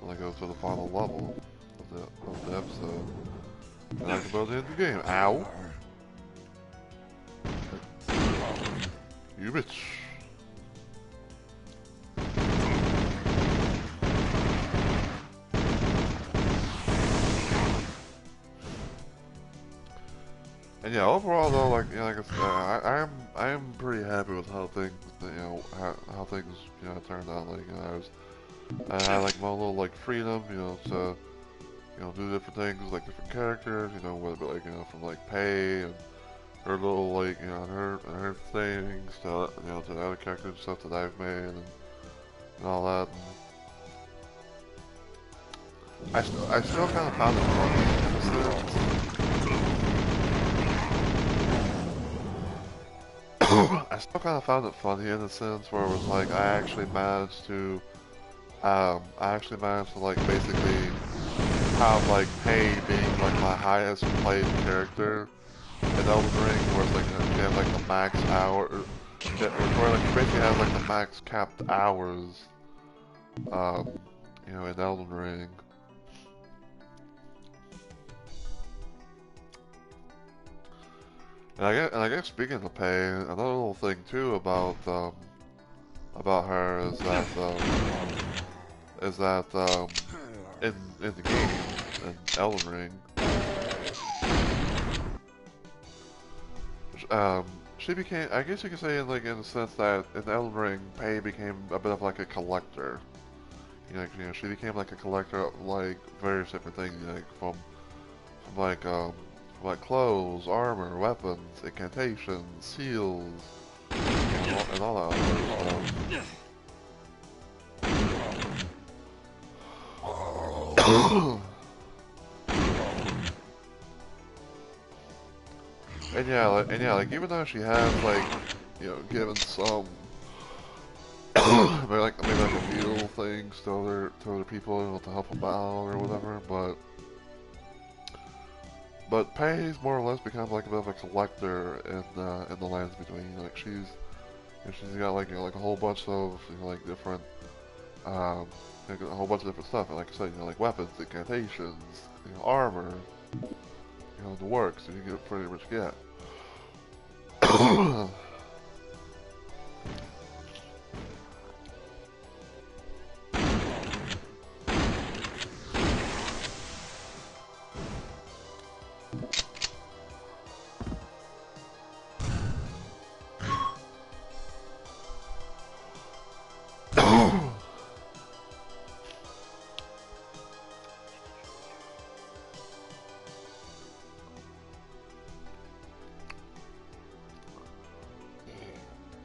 And I go to the final level of the episode. And I can build it in the game. Ow! You bitch! And yeah, overall though, like like I said, I am pretty happy with how things, how things, turned out. Like, I had like my little like freedom, to, do different things, like different characters, whether like, from like Pei and her little like, her things to, to the other characters and stuff that I've made and all that. And I still kind of found it fun. I still kind of found it funny in the sense where it was like I actually managed to like basically have like Pei being like my highest played character in Elden Ring, where it's like she has like the max hour, where like she basically has like the max capped hours, in Elden Ring. And I guess speaking of Pei, another little thing too about her is that in the game in Elden Ring, she became, I guess you could say, in the sense that in Elden Ring, Pei became a bit of like a collector. She became like a collector of like various different things, like from like clothes, armor, weapons, incantations, seals, and all that other stuff. And yeah, like even though she has like, given some maybe like a few little things to other people, to help them out or whatever, but Pei's more or less become like a bit of a collector in the lands between. Like she's got like like a whole bunch of like different like a whole bunch of different stuff. And like I said, like weapons, incantations, armor, the works, and you can pretty much get.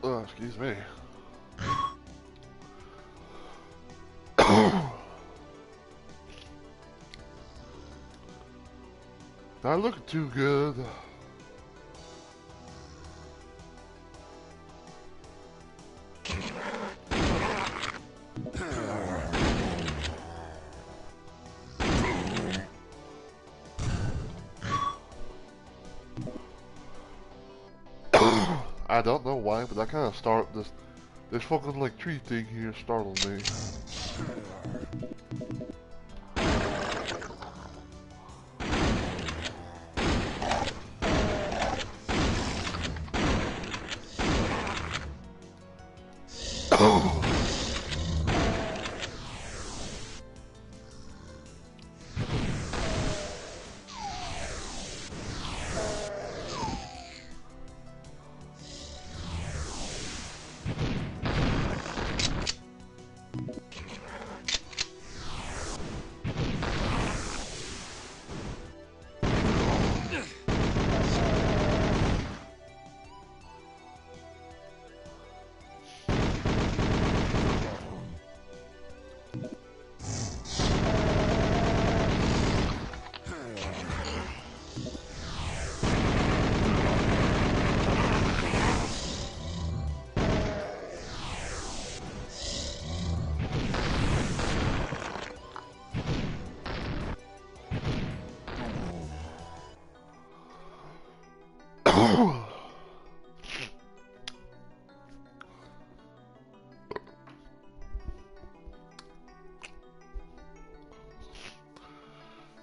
Oh, excuse me. Not looking too good. I don't know why, but that kind of this fucking like tree thing here startled me.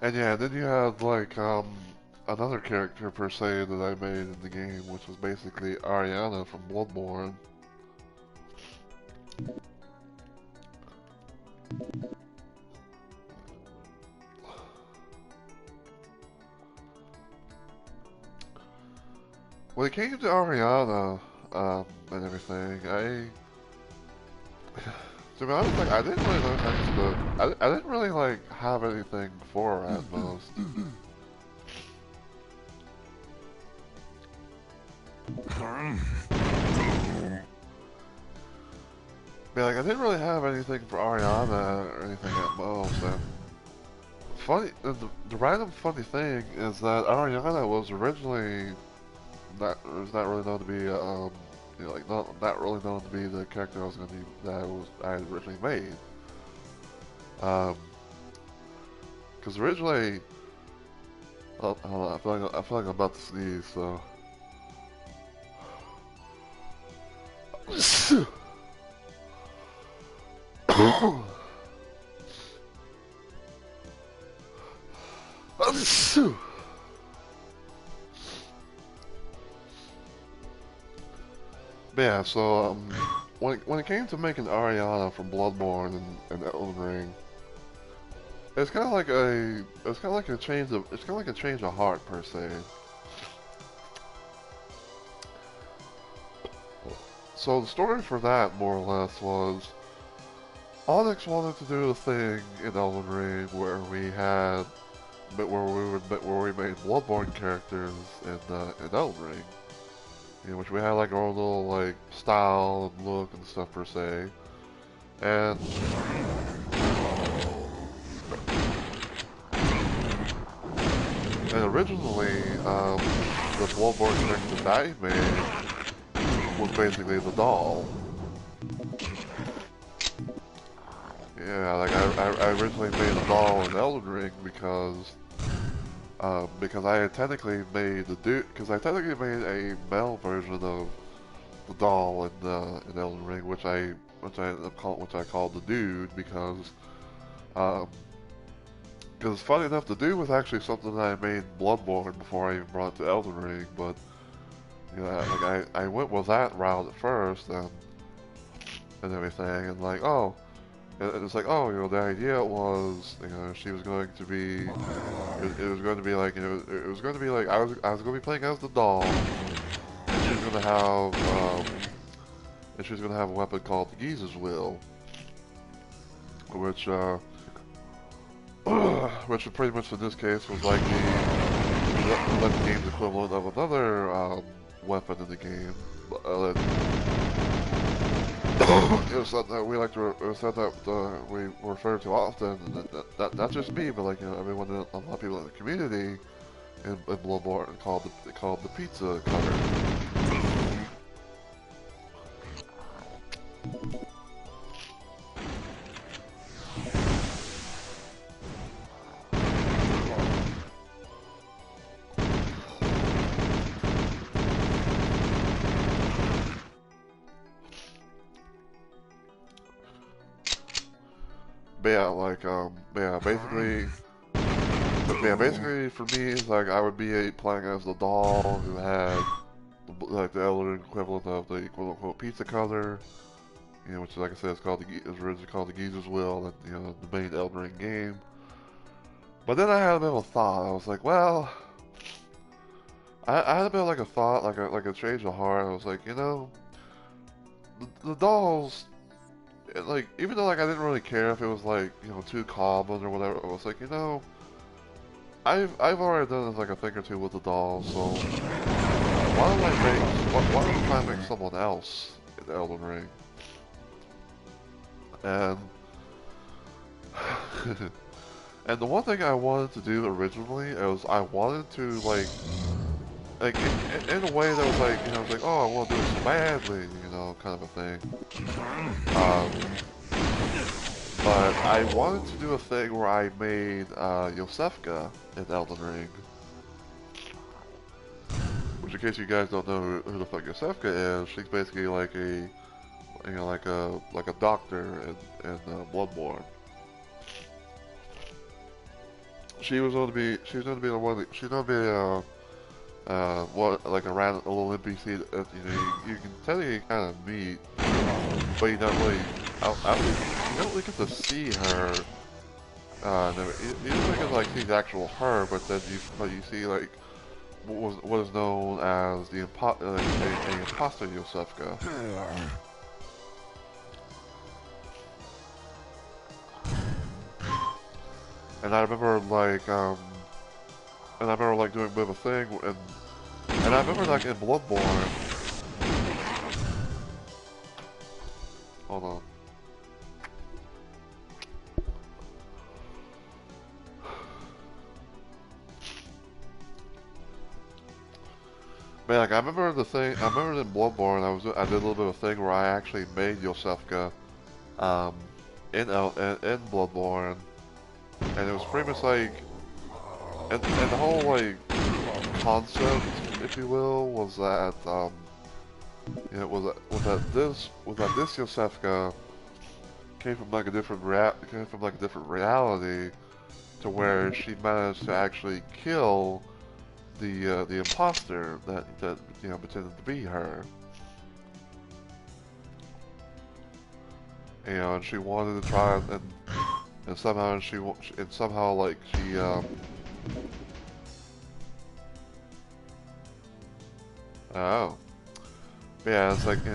And yeah, then you had like another character per se that I made in the game, which was basically Ariana from Bloodborne. When it came to Ariana and everything, to be honest, like I didn't really know things to. I didn't really like have anything for her at most. Yeah, like I didn't really have anything for Ariana or anything at most. And funny, the random funny thing is that Ariana was originally not really known to be you know, like not really known to be the character I was I had originally made. Because originally, hold on, I feel like I'm about to sneeze, so. But yeah, so when it came to making Ariana from Bloodborne and Elden Ring, it's kind of like a change of heart per se. So the story for that more or less was Onyx wanted to do a thing in Elden Ring where we made Bloodborne characters in Elden Ring. In which we had like our own little like style and look and stuff per se. And originally, the Bloodborne character that I made was basically the doll. Yeah, like I originally made a doll in Elden Ring because I had technically made because I technically made a male version of the doll in Elden Ring, which I called the dude because funny enough, the dude was actually something that I made in Bloodborne before I even brought it to Elden Ring, but you know, like I went with that route at first and everything, and like and it's like, oh, you know, the idea was, you know, she was going to be, it was going to be like, you know, it was going to be like, I was going to be playing as the doll, and she was going to have a weapon called the Geezer's Will, which, which pretty much in this case was like the game's equivalent of another, weapon in the game, it was something that we refer to often, and not just me, but like, you know, everyone, a lot of people in the community in Bloodborne called the pizza cutter. But yeah, like basically for me, it's like I would be playing as the doll who had like the Elden equivalent of the quote-unquote pizza cutter, you know, which like I said, it's originally called the Geezer's Will, and you know, the main Elden Ring game. But then I had a bit of a thought. I was like, well, I had a bit of like a thought, like a change of heart. I was like, you know, the dolls. Like, even though like I didn't really care if it was like, you know, too common or whatever, I was like, you know, I've already done like a thing or two with the dolls, so why don't I try and make someone else in Elden Ring? And and the one thing I wanted to do originally is I wanted to like in a way that was like, you know, I was like, oh, I want to do it so badly, you know, kind of a thing. But I wanted to do a thing where I made Yosefka in Elden Ring. which in case you guys don't know who the fuck Yosefka is, she's basically like a, like a doctor in Bloodborne. She was going to be, the one, she's going to be what, like a random a little NPC that, you can technically kind of meet, but you don't really, you don't really get to see her. No, you don't really get to like see the actual her, but then you see like what is known as the a imposter Yosefka. And I remember like doing a bit of a thing, and I remember like in Bloodborne. Hold on. Man, like I remember in Bloodborne, I did a little bit of a thing where I actually made Yosefka, in Bloodborne, and it was pretty much like, and the whole like concept, if you will, was that this Yosefka came from like a different reality, to where she managed to actually kill the imposter that pretended to be her. And she wanted to try and somehow like she oh yeah, it's like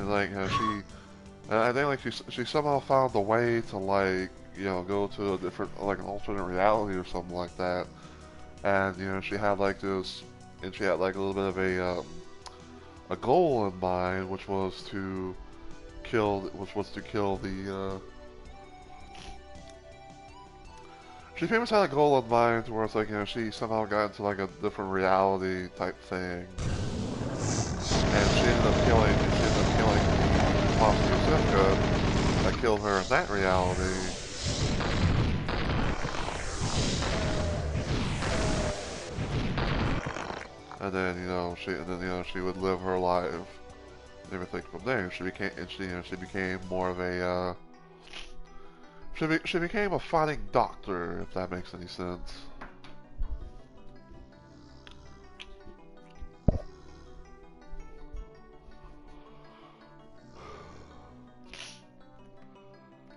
I think like she somehow found a way to like go to a different, like an alternate reality or something like that. And she had like this, and she had like a little bit of a goal in mind, which was to kill the she pretty much had a goal in mind where it's like she somehow got into like a different reality type thing, and she ended up killing the imposter Yosefka that killed her in that reality. And then she would live her life and everything from there. She became more of a she became a fighting doctor, if that makes any sense.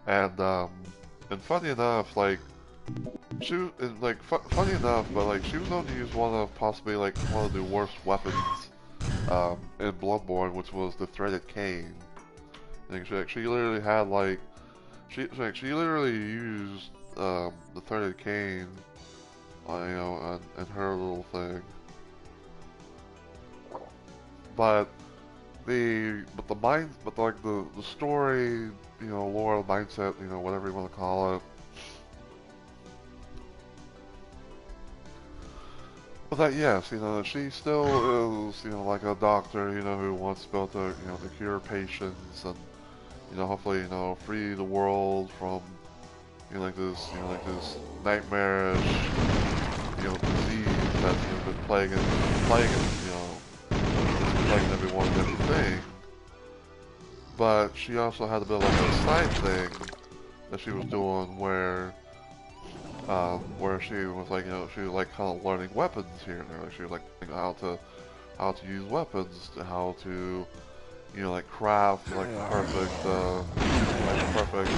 And funny enough, like funny enough, but like she was known to use one of the worst weapons in Bloodborne, which was the threaded cane. Like she literally had like she literally used the threaded cane, in her little thing. But the story, lore, mindset, whatever you want to call it. But that, yes, she still is, like a doctor, who wants to be able to, to cure patients and, hopefully, free the world from, like this nightmarish, disease that's been plaguing, plaguing everyone and everything. But she also had a bit of like a side thing that she was doing where she was like, she was like kind of learning weapons here and there. Like she was like how to use weapons, how to, like craft like the perfect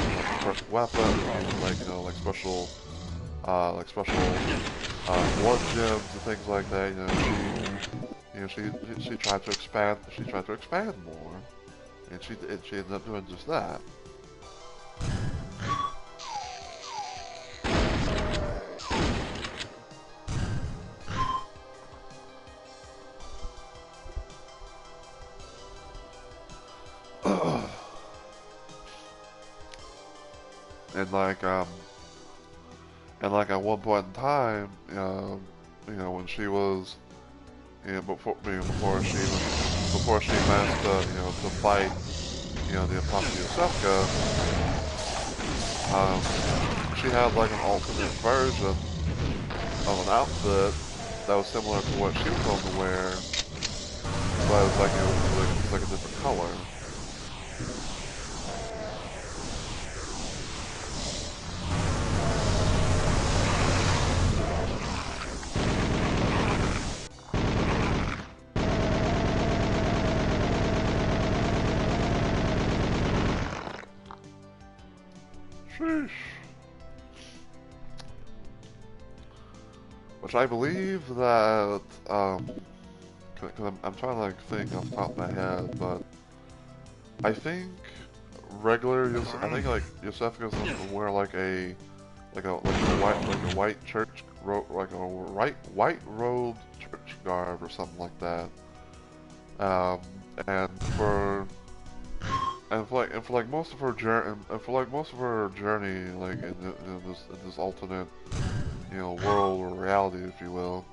weapon, like special blood gems and things like that. She tried to expand. She tried to expand more, and she ended up doing just that. And like at one point in time, when she was, before she managed to fight, the imposter Yosefka, she had like an alternate version of an outfit that was similar to what she was going to wear. but it's like, it's like a different color. Sheesh. Which I believe that, cause I'm trying to like think off the top of my head, but I think I think like Yosefka's supposed to wear like a white church like a white robed church garb or something like that. Um, and for for like most of her journey, like in this alternate, you know, world or reality, if you will,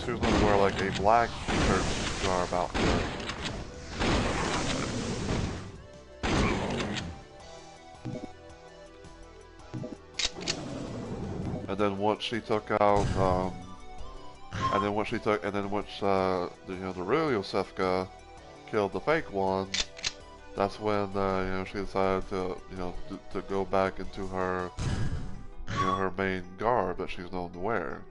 she was gonna wear like a black church garb outfit. And then once she took out, and then once you know, the real Yosefka killed the fake one, that's when you know, she decided to, you know, to go back into her, you know, her main garb that she's known to wear.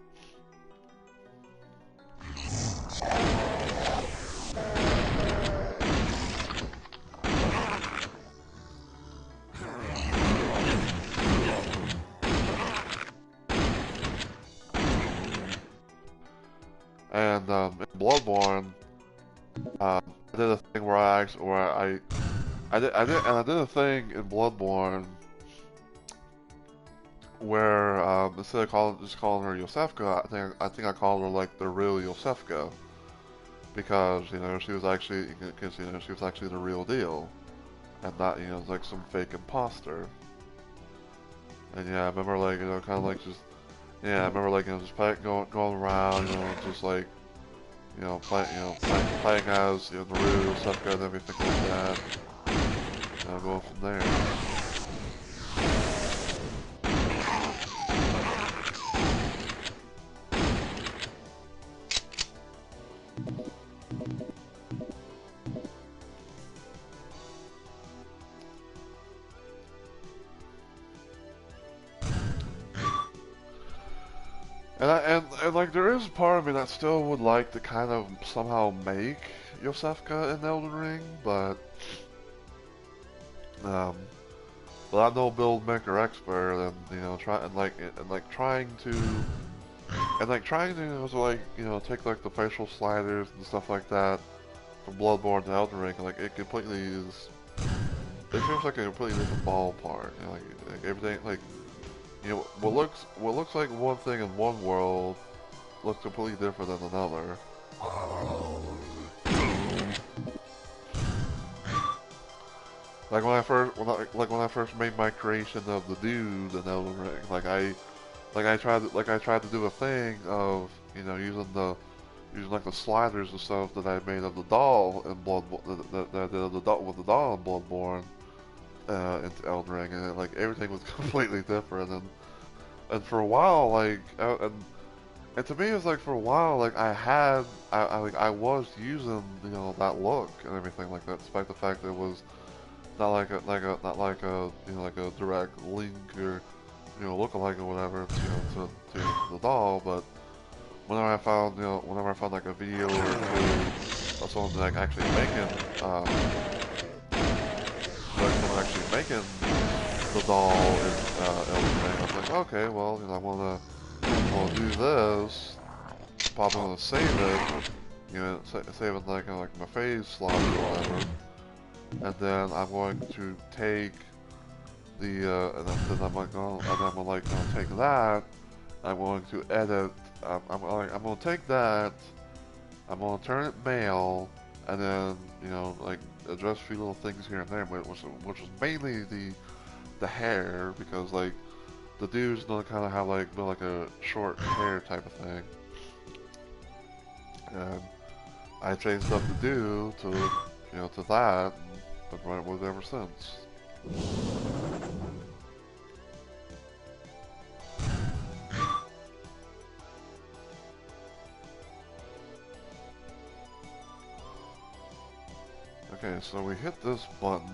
And in Bloodborne, I did a thing where I did a thing in Bloodborne where instead of just calling her Yosefka, I think I called her like the real Yosefka, because you know she was actually the real deal, and not, you know, like some fake imposter. And yeah, I remember like, you know, kind of like just, yeah, I remember like, you know, just going around, you know, just like, you know, playing as, you know, the real Yosefka and everything like that. You know, going from there. And like there is a part of me that still would like to kind of somehow make Yosefka in Elden Ring, um, but I'm no build maker expert, and you know, trying to, you know, to like, you know, take like the facial sliders and stuff like that from Bloodborne to Elden Ring, like it completely is. It feels like a completely different ballpark. You know, like everything, like, you know, what looks like one thing in one world looks completely different than another. Like when I first made my creation of the dude in Elden Ring, I tried to do a thing of, you know, using like the sliders and stuff that I made of the doll in Bloodborne, that I did of the doll with the doll in Bloodborne, into Elden Ring, and like everything was completely different, and for a while, like, and to me, it was like for a while, like I was using, you know, that look and everything like that, despite the fact that it was not like a, you know, like a direct link or, you know, look-alike or whatever, you know, to the doll. But whenever I found like a video or two of someone like actually making the doll in Elden Ring, I was like, okay, well, you know, I wanna do this. Probably wanna save it, you know, save it like, like my phase slot or whatever, and then I'm going to take the I'm gonna like, you know, take that. I'm going to edit. I'm gonna take that. I'm gonna turn it male, and then, you know, like address a few little things here and there, which was mainly the hair, because like the dude's gonna kind of have like a short hair type of thing, and I changed up the dude to, you know, to that, and been running with it ever since. Okay, so we hit this button.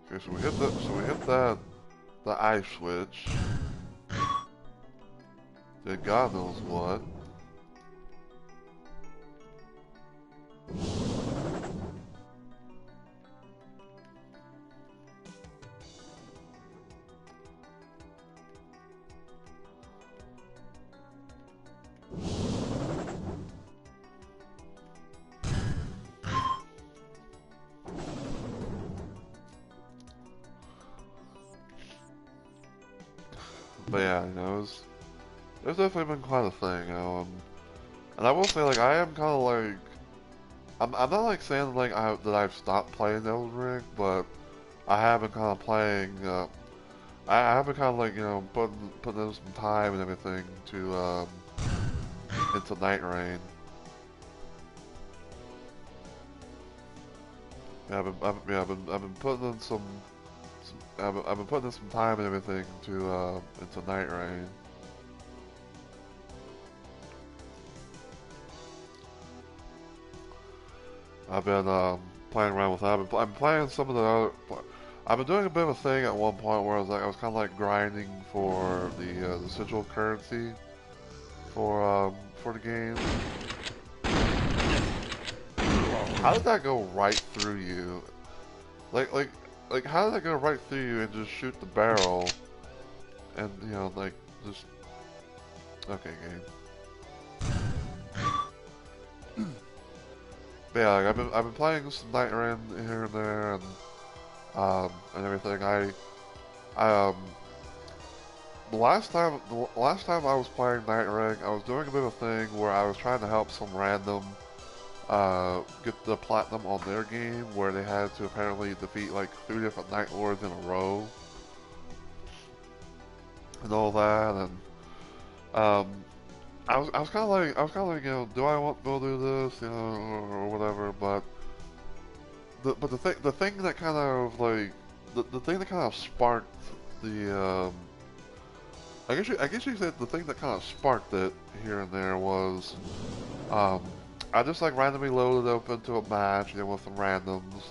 Okay, so we hit the ice switch. Did God knows what. But yeah, you know, it's definitely been quite a thing, you know, and I will say, like, I am kind of like, I'm not like saying like that I've stopped playing Elden Ring, but I have been kind of playing. I have been kind of like, you know, putting in some time and everything to into Night Rain. Yeah, I've been putting in I've been putting in some time and everything to into Night Rain. I've been playing around with that. I'm playing some of the other. I've been doing a bit of a thing at one point where I was kind of like grinding for the sigil currency for the game. How did that go right through you? Like how did that go right through you and just shoot the barrel? And you know, like just okay, game. But yeah, like, I've been playing some Night Rain here and there and everything. I the last time I was playing Night Rain, I was doing a bit of a thing where I was trying to help some random get the platinum on their game, where they had to apparently defeat like 3 different Night Lords in a row and all that. And um, I was kind of like, you know, do I want to go do this, you know, or whatever? But the thing that kind of like the thing that kind of sparked the I guess you could say the thing that kind of sparked it here and there was I just like randomly loaded up into a match, you know, with some randoms,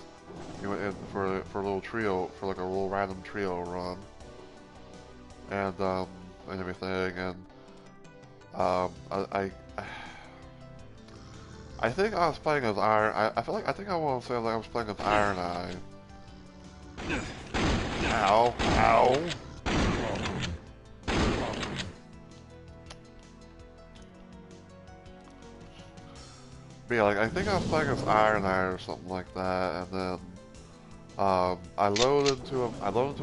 you know, for a little trio, for like a little random trio run, and everything, and um I I think I was playing as Iron. I feel like I think I want to say like I was playing as Iron Eye. Ow! Ow! But yeah, like I think I was playing as Iron Eye or something like that, and then I loaded into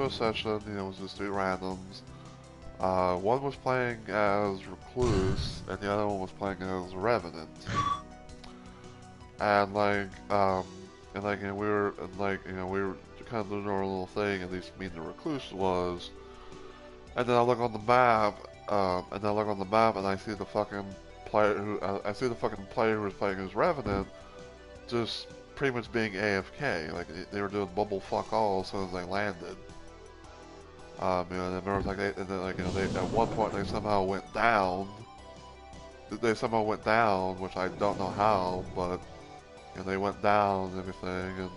a session. You know, it was just 2 randoms. One was playing as Recluse, and the other one was playing as Revenant. And you know, we were kind of doing our little thing. At least me and the Recluse was. And then I look on the map, and I see the fucking I see the fucking player who was playing as Revenant, just pretty much being AFK. Like they were doing bubble fuck all as soon as they landed. You know, and there was like, and then like, you know, at one point they somehow went down. They somehow went down, which I don't know how, but you know, they went down and everything,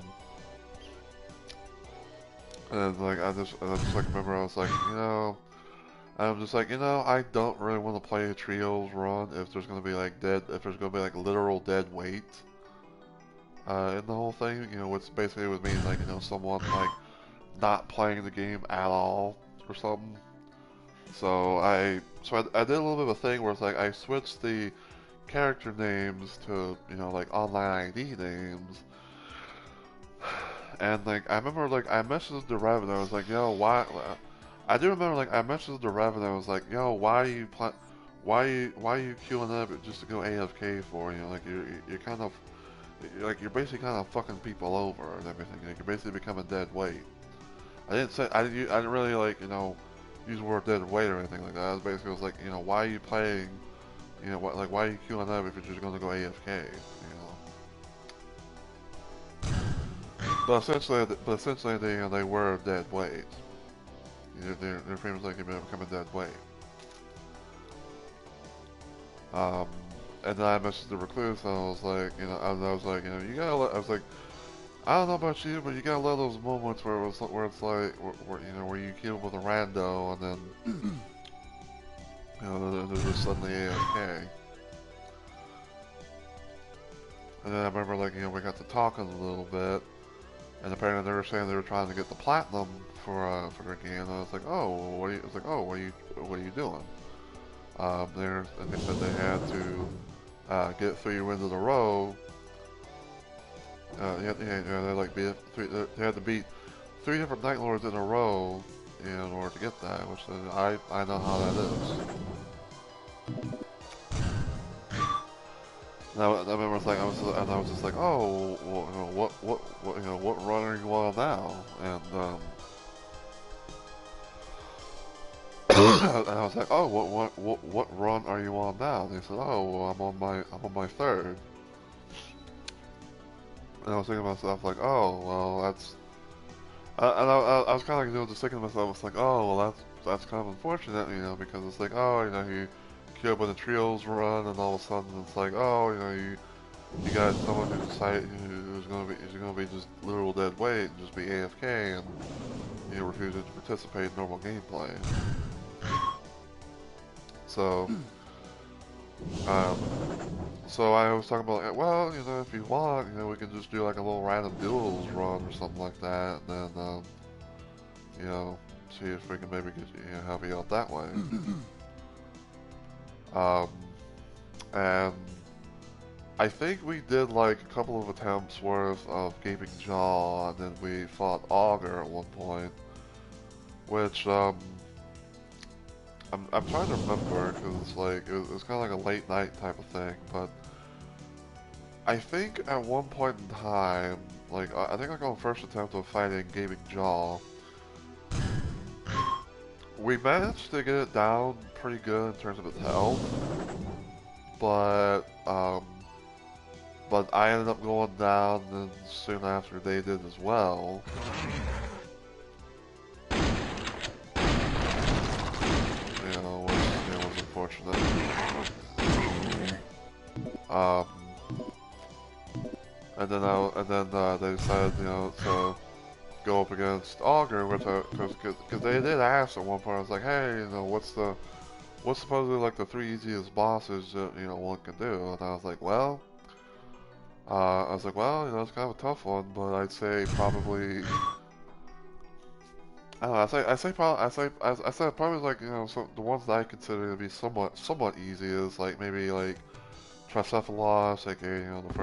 and like I just like remember I was like, you know. I'm just like, you know, I don't really want to play a trios run if there's gonna be like if there's gonna be like literal dead weight in the whole thing. You know, which basically would mean like, you know, someone like not playing the game at all or something. So I did a little bit of a thing where it's like I switched the character names to, you know, like online ID names. And like I remember like I messaged the Revenant. I was like, yo, why? I do remember like I messaged the Revenant. I was like, yo, why are you queuing up just to go AFK for? You know, like you're kind of you're basically kind of fucking people over and everything. Like you're basically becoming dead weight. I didn't really like, you know, use the word dead weight or anything like that. I was basically was like, you know, why are you playing? You know, why are you queuing up if you're just going to go AFK? You know. But essentially, they were dead weight. You know, they're pretty much like becoming dead weight. Um, and then I messaged the recluse, and I was like, I was like, you gotta let, I was like, I don't know about you, but you gotta love those moments where it's like, where you queue up with a rando, and then, they're just suddenly AFK. And then I remember, like, we got to talking a little bit, and apparently they were saying they were trying to get the platinum for their game, and I was like, oh, I was like, oh, what are you doing? And they said they had to get 3 wins in a row. They had to beat 3 different Night Lords in a row in order to get that, which I know how that is. And I remember like I was just like, oh, well, what run are you on now? And and I was like, oh, what run are you on now? And they said, oh, well, I'm on my 3rd. And I was thinking to myself like, oh, well, that's. And I was kind of like, just thinking to myself, it's like, oh, well, that's kind of unfortunate, because it's like, oh, you queue up with the trios run, and all of a sudden it's like, oh, you got someone who decided who's gonna be just literal dead weight and just be AFK and refusing to participate in normal gameplay. So, um, so I was talking about, well, if you want, we can just do like a little random duels run or something like that, and then, see if we can maybe get help you out that way. And I think we did like a couple of attempts worth of Gaping Jaw, and then we fought Augur at one point, which I'm trying to remember because it's like it was kind of like a late night type of thing, but I think at one point in time, like I think like on the first attempt of fighting Gaping Jaw, we managed to get it down pretty good in terms of its health, but I ended up going down, and soon after they did as well. Which was unfortunate. And then they decided, to go up against Augur, which because they did ask at one point. I was like, hey, what's supposedly like the 3 easiest bosses that one can do? And I was like, well. It's kind of a tough one, but I'd say probably. I don't know. I say probably like the ones that I consider to be somewhat easy is like maybe like Tricephalos, aka the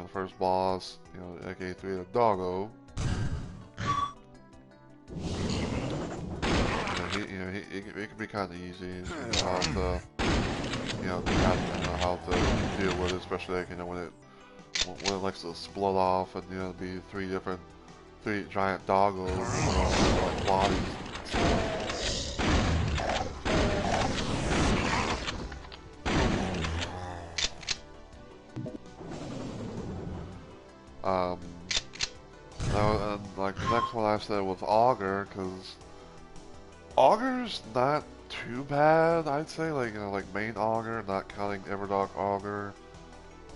first boss, aka 3 of Doggo. He can be kind of easy. How to deal with it, especially like, when it likes to split off and be 3 giant doggos like bodies. And like the next one I said was Augur, because Augur's not too bad, I'd say. Like like main Augur, not counting Everdark Augur,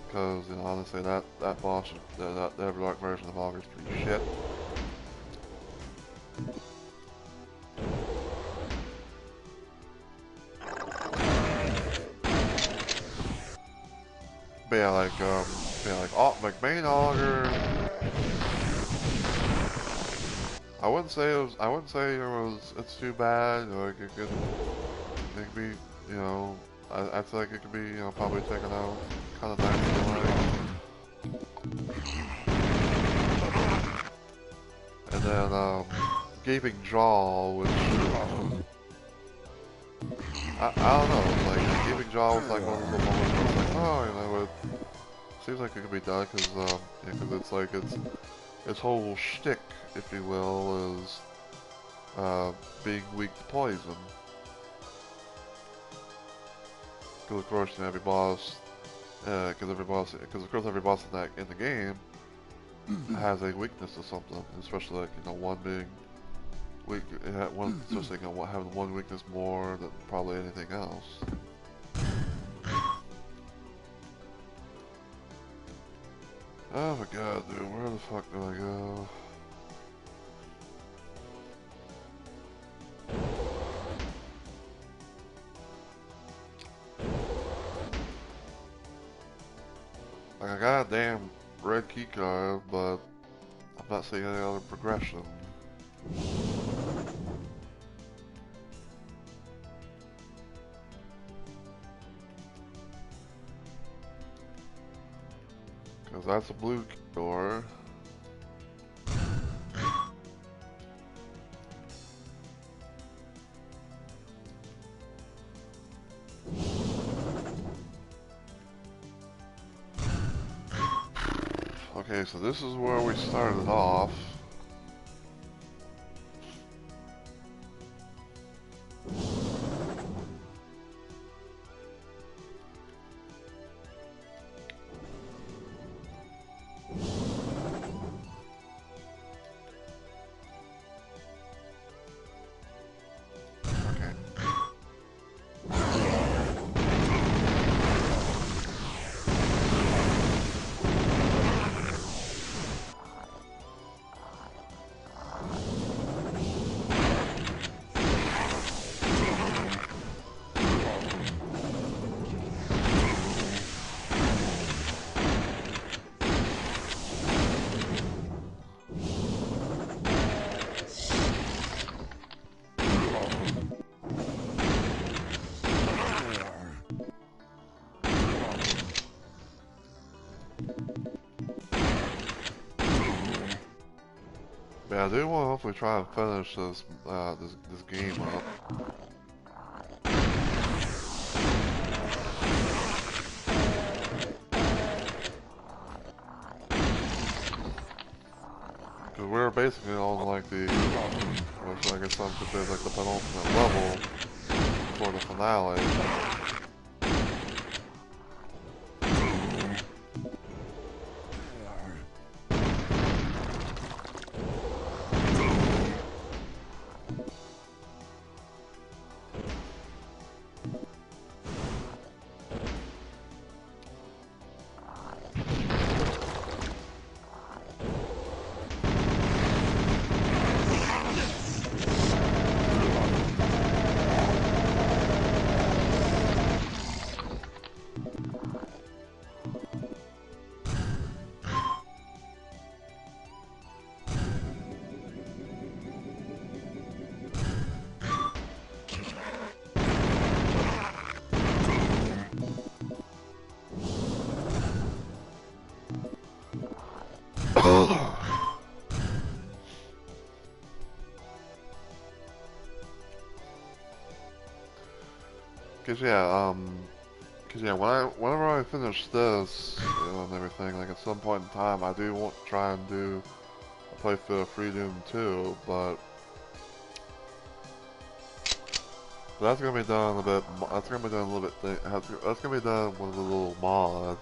because honestly that boss, the Everdark version of Augur is pretty shit. But yeah, like main Augur. I wouldn't say it's too bad. Like it could be, I feel like it could be, probably taken out kind of nicely. And then Gaping Jaw, which I don't know, like Gaping Jaw was like one of the moments where I was like, oh, it seems like it could be done because it's like its whole shtick, if you will, is being weak to poison. Because of course, every boss, because of course every boss in the game has a weakness to something, especially like one being weak, especially having one weakness more than probably anything else. Oh my god, dude, where the fuck do I go? Like, I got a damn red key card, but I'm not seeing any other progression. Because that's a blue key door. Okay, so this is where we started off. Yeah, I do want to hopefully try and finish this game up. Because we're basically on like the, which I guess some could say is like the penultimate level for the finale. Cause yeah, whenever I finish this, you know, and everything, like at some point in time, I do want to try and do a playthrough of FreeDooM 2, but that's gonna be done a bit. That's gonna be done a little bit. That's gonna be done with a little mod.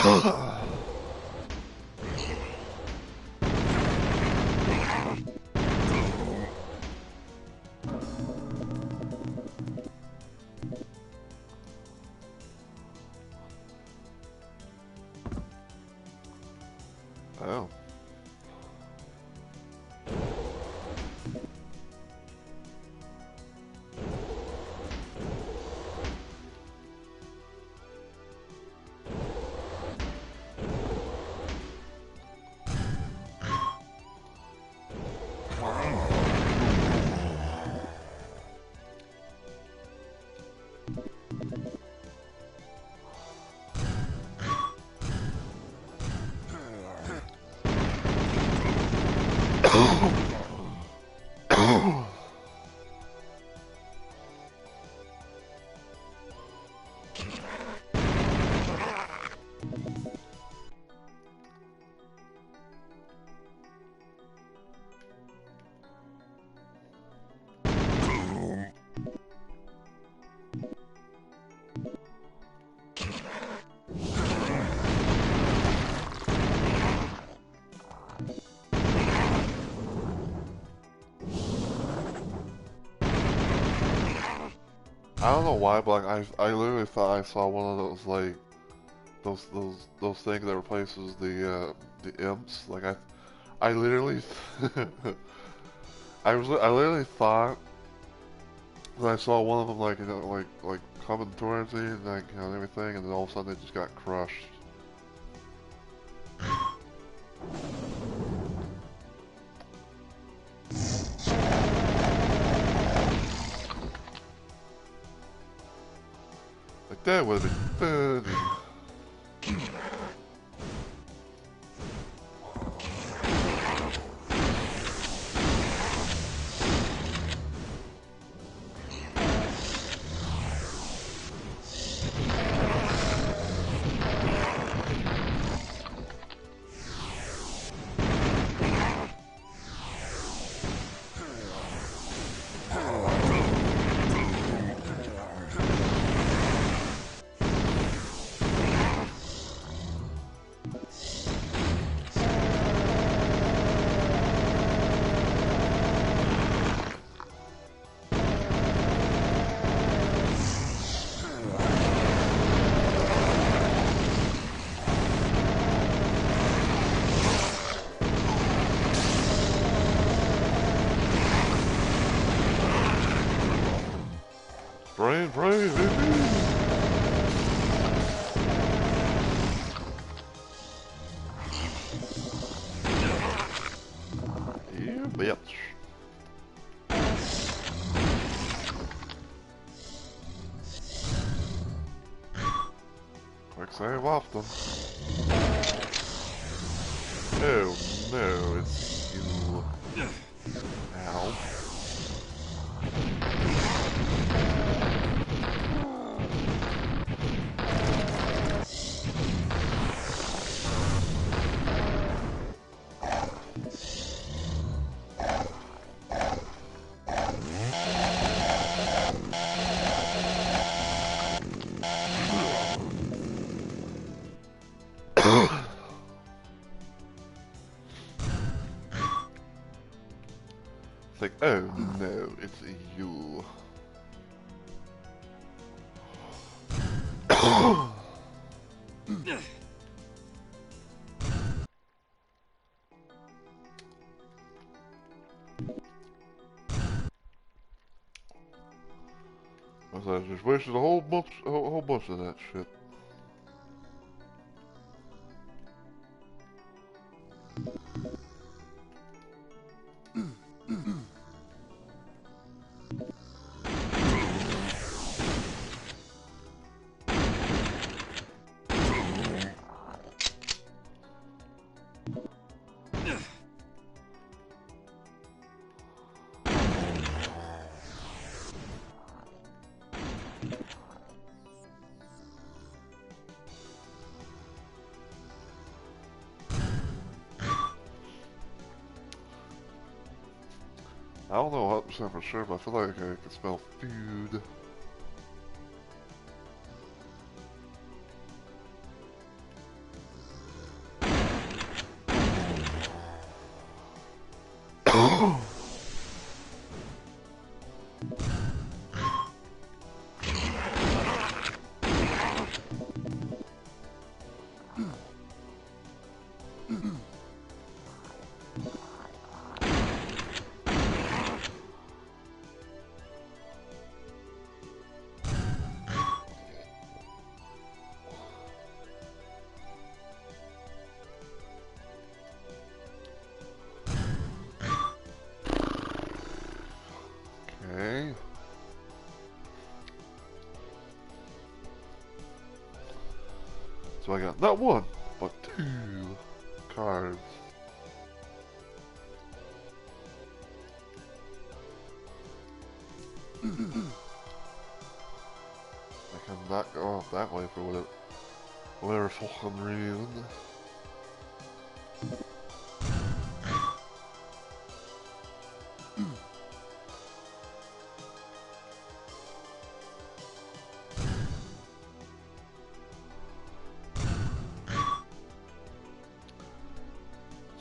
Oh. I don't know why, but like I literally thought I saw one of those like those things that replaces the imps. Like I literally I literally thought that I saw one of them like like coming towards me and like and everything, and then all of a sudden it just got crushed. Like that would have been funny. Brain, baby! You bitch. Quick save often. Oh no, it's you. Ow. It's like, oh no, it's you. I just wasted a whole bunch of that shit. I don't know 100% for sure, but I feel like I can smell food. Okay. So I got not one, but two cards. I cannot go off that way for whatever fucking reason.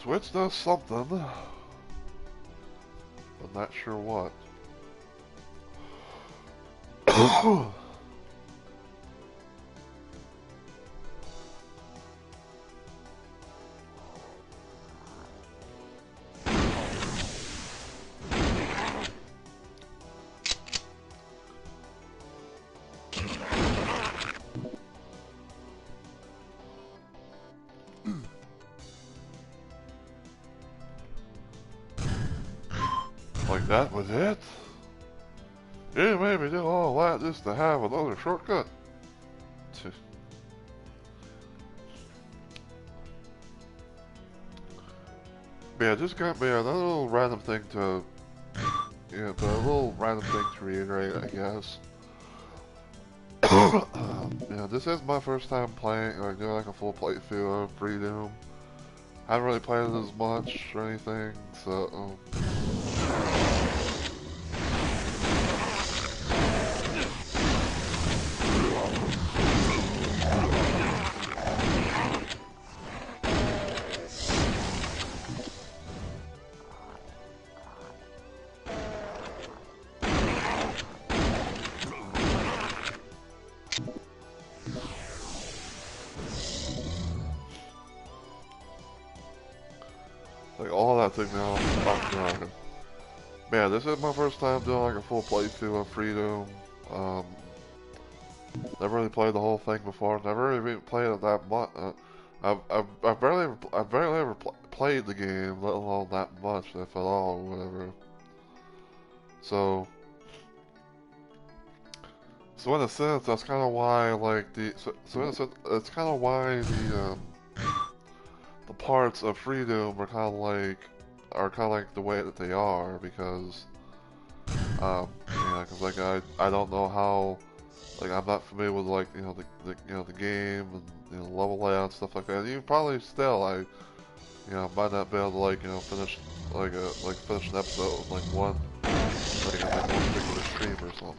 Switch does something, but not sure what. Like that was it? You made me do all that just to have another shortcut. Yeah, just got me another little random thing to, a little random thing to reiterate, I guess. Yeah, this is my first time playing, like doing like a full playthrough of FreeDooM. I haven't really played it as much or anything, so. Like all that thing now, man, this is my first time doing like a full playthrough of FreeDooM. Never really played the whole thing before. Never even played it that much. I've barely ever played the game, let alone that much, if at all, or whatever. So in a sense, that's kind of why, like so in a sense, it's kind of why the parts of FreeDooM are kind of like the way that they are, because yeah, because like I don't know how, like I'm not familiar with like the game and level layout and stuff like that. You probably still might not be able to like finish finish an episode with like one particular stream or something.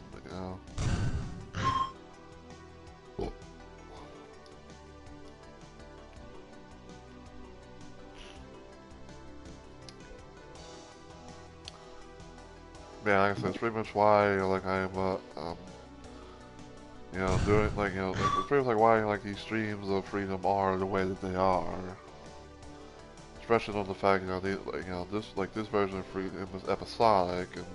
Yeah, like I said, it's pretty much why like I'm doing it's pretty much like why like these streams of FreeDooM are the way that they are. Especially on the fact this version of FreeDooM is episodic, and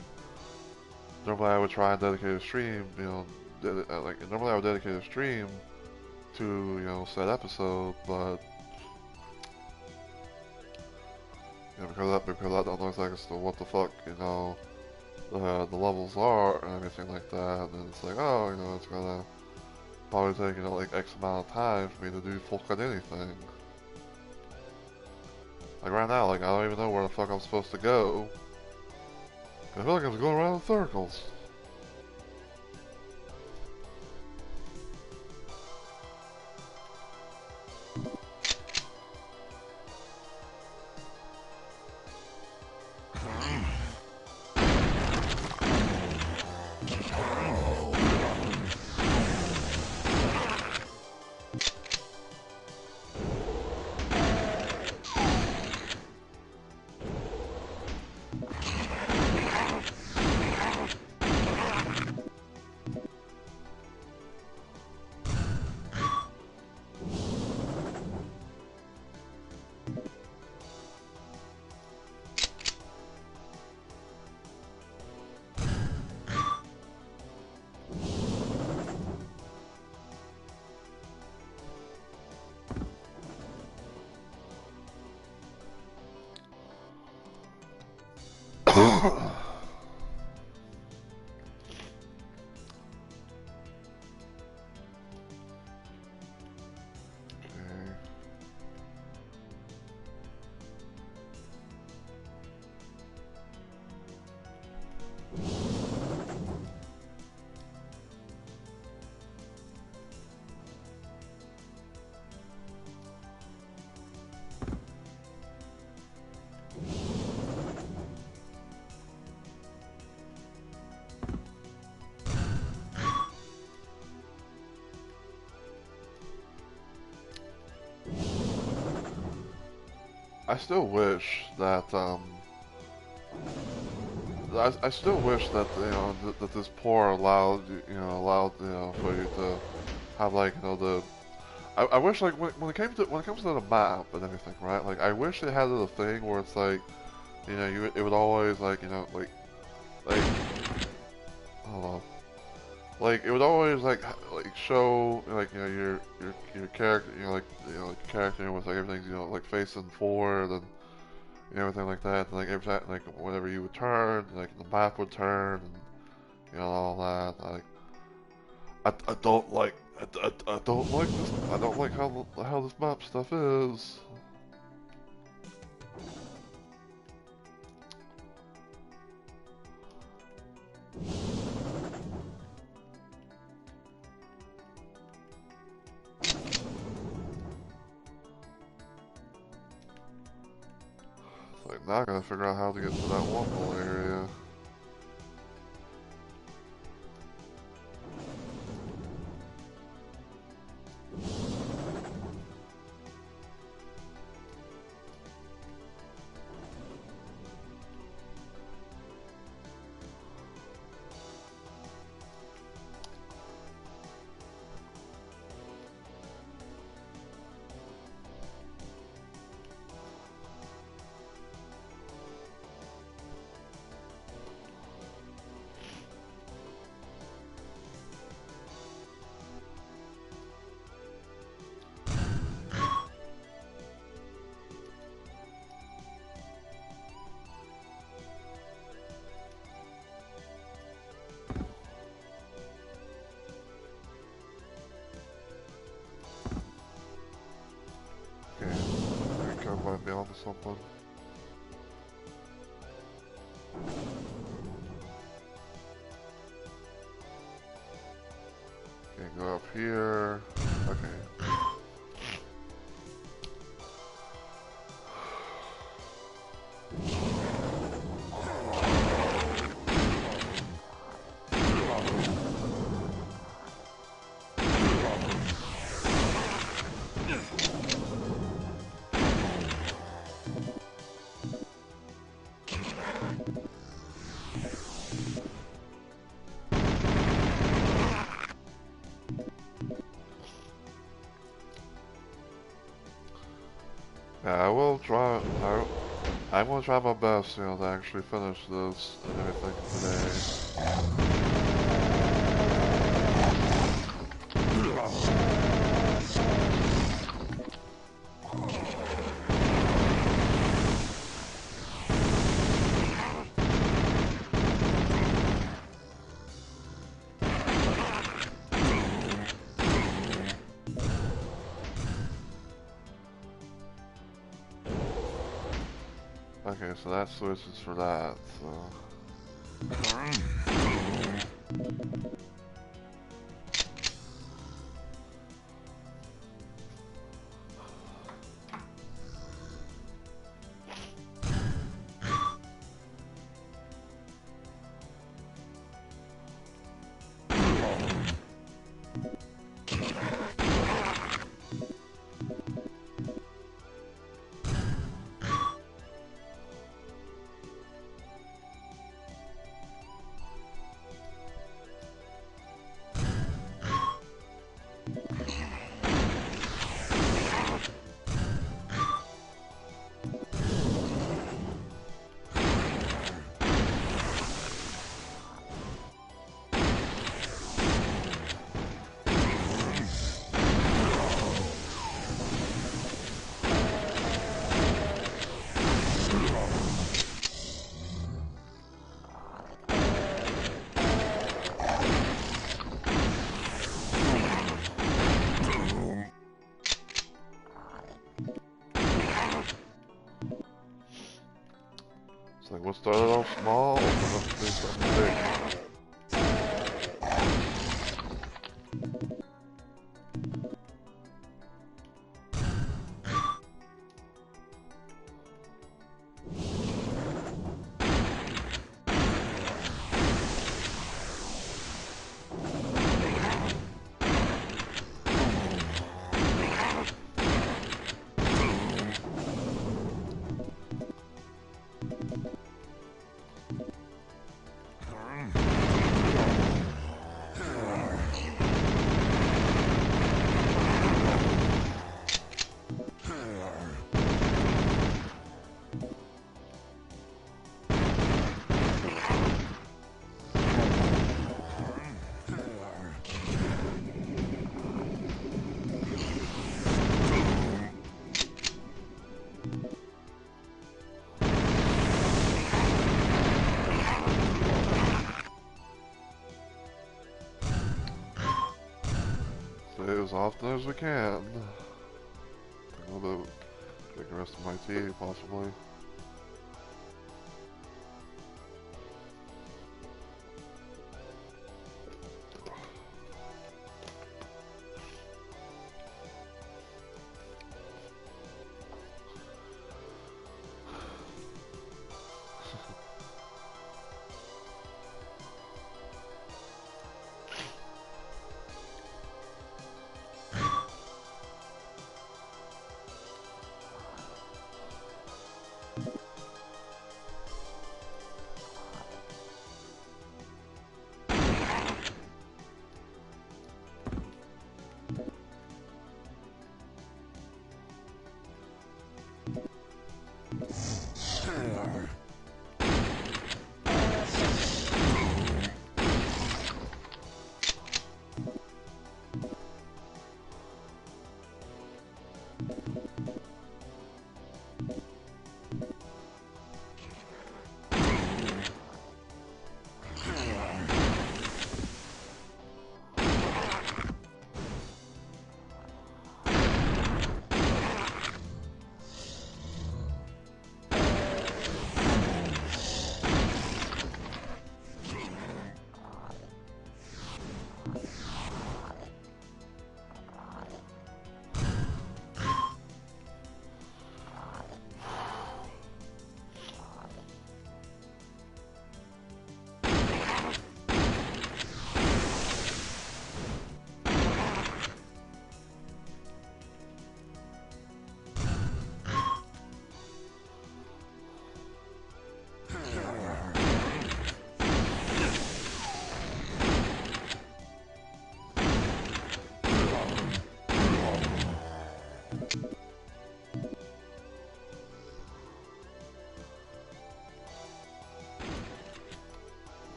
normally I would try and dedicate a stream, normally I would dedicate a stream to said episode, but because I don't know exactly what the fuck the levels are and everything like that, and it's like, oh, it's gonna probably take like X amount of time for me to do full cut anything. Like right now, like I don't even know where the fuck I'm supposed to go. I feel like I'm going around in circles. I still wish that I still wish that that this poor allowed for you to have like the I wish like when it comes to the map and everything, right? Like I wish they had a thing where it's like it would always like like hold on. Like it would always like show like your character like character with like everything's like facing forward and everything like that. And, like every time like whenever you would turn, like the map would turn and all that. Like I don't like I don't like this. I don't like how this map stuff is. Like now I gotta figure out how to get to that one little area. Okay, I think I might be onto something. Okay, go up here. Okay. Yeah, I will try. I'm gonna try my best, to actually finish this and everything today. Okay, so that switches for that, so... It's like, what started off small, opened up to do something big. it as often as we can. Take a little bit, take the rest of my tea, possibly.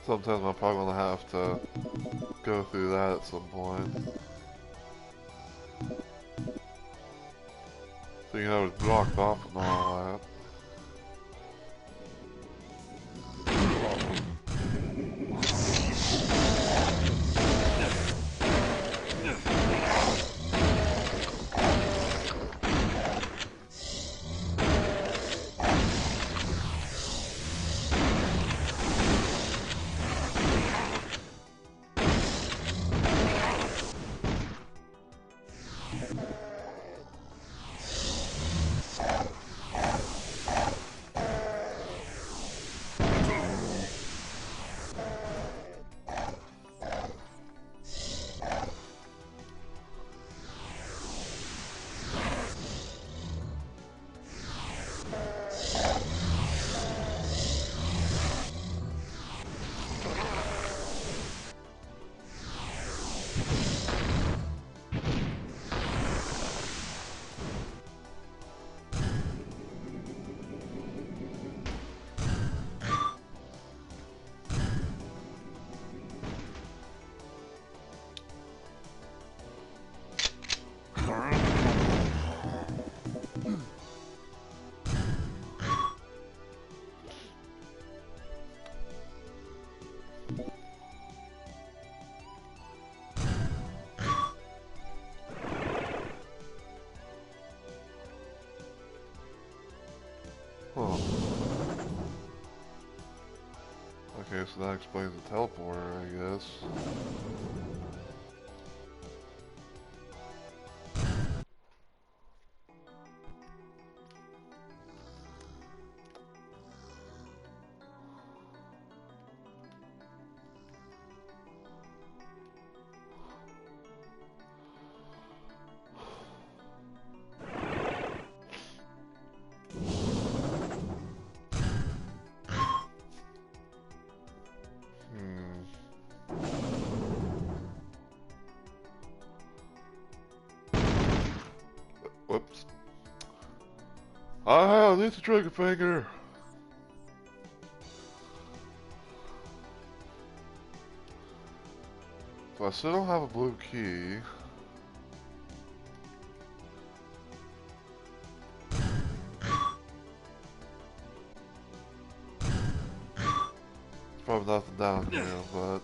Sometimes I'm probably gonna have to go through that at some point. So you know it's blocked off and all that. Huh. Okay, so that explains the teleporter, I guess. Whoops. Ah, this is trigger finger. So I still don't have a blue key. There's probably nothing down here, but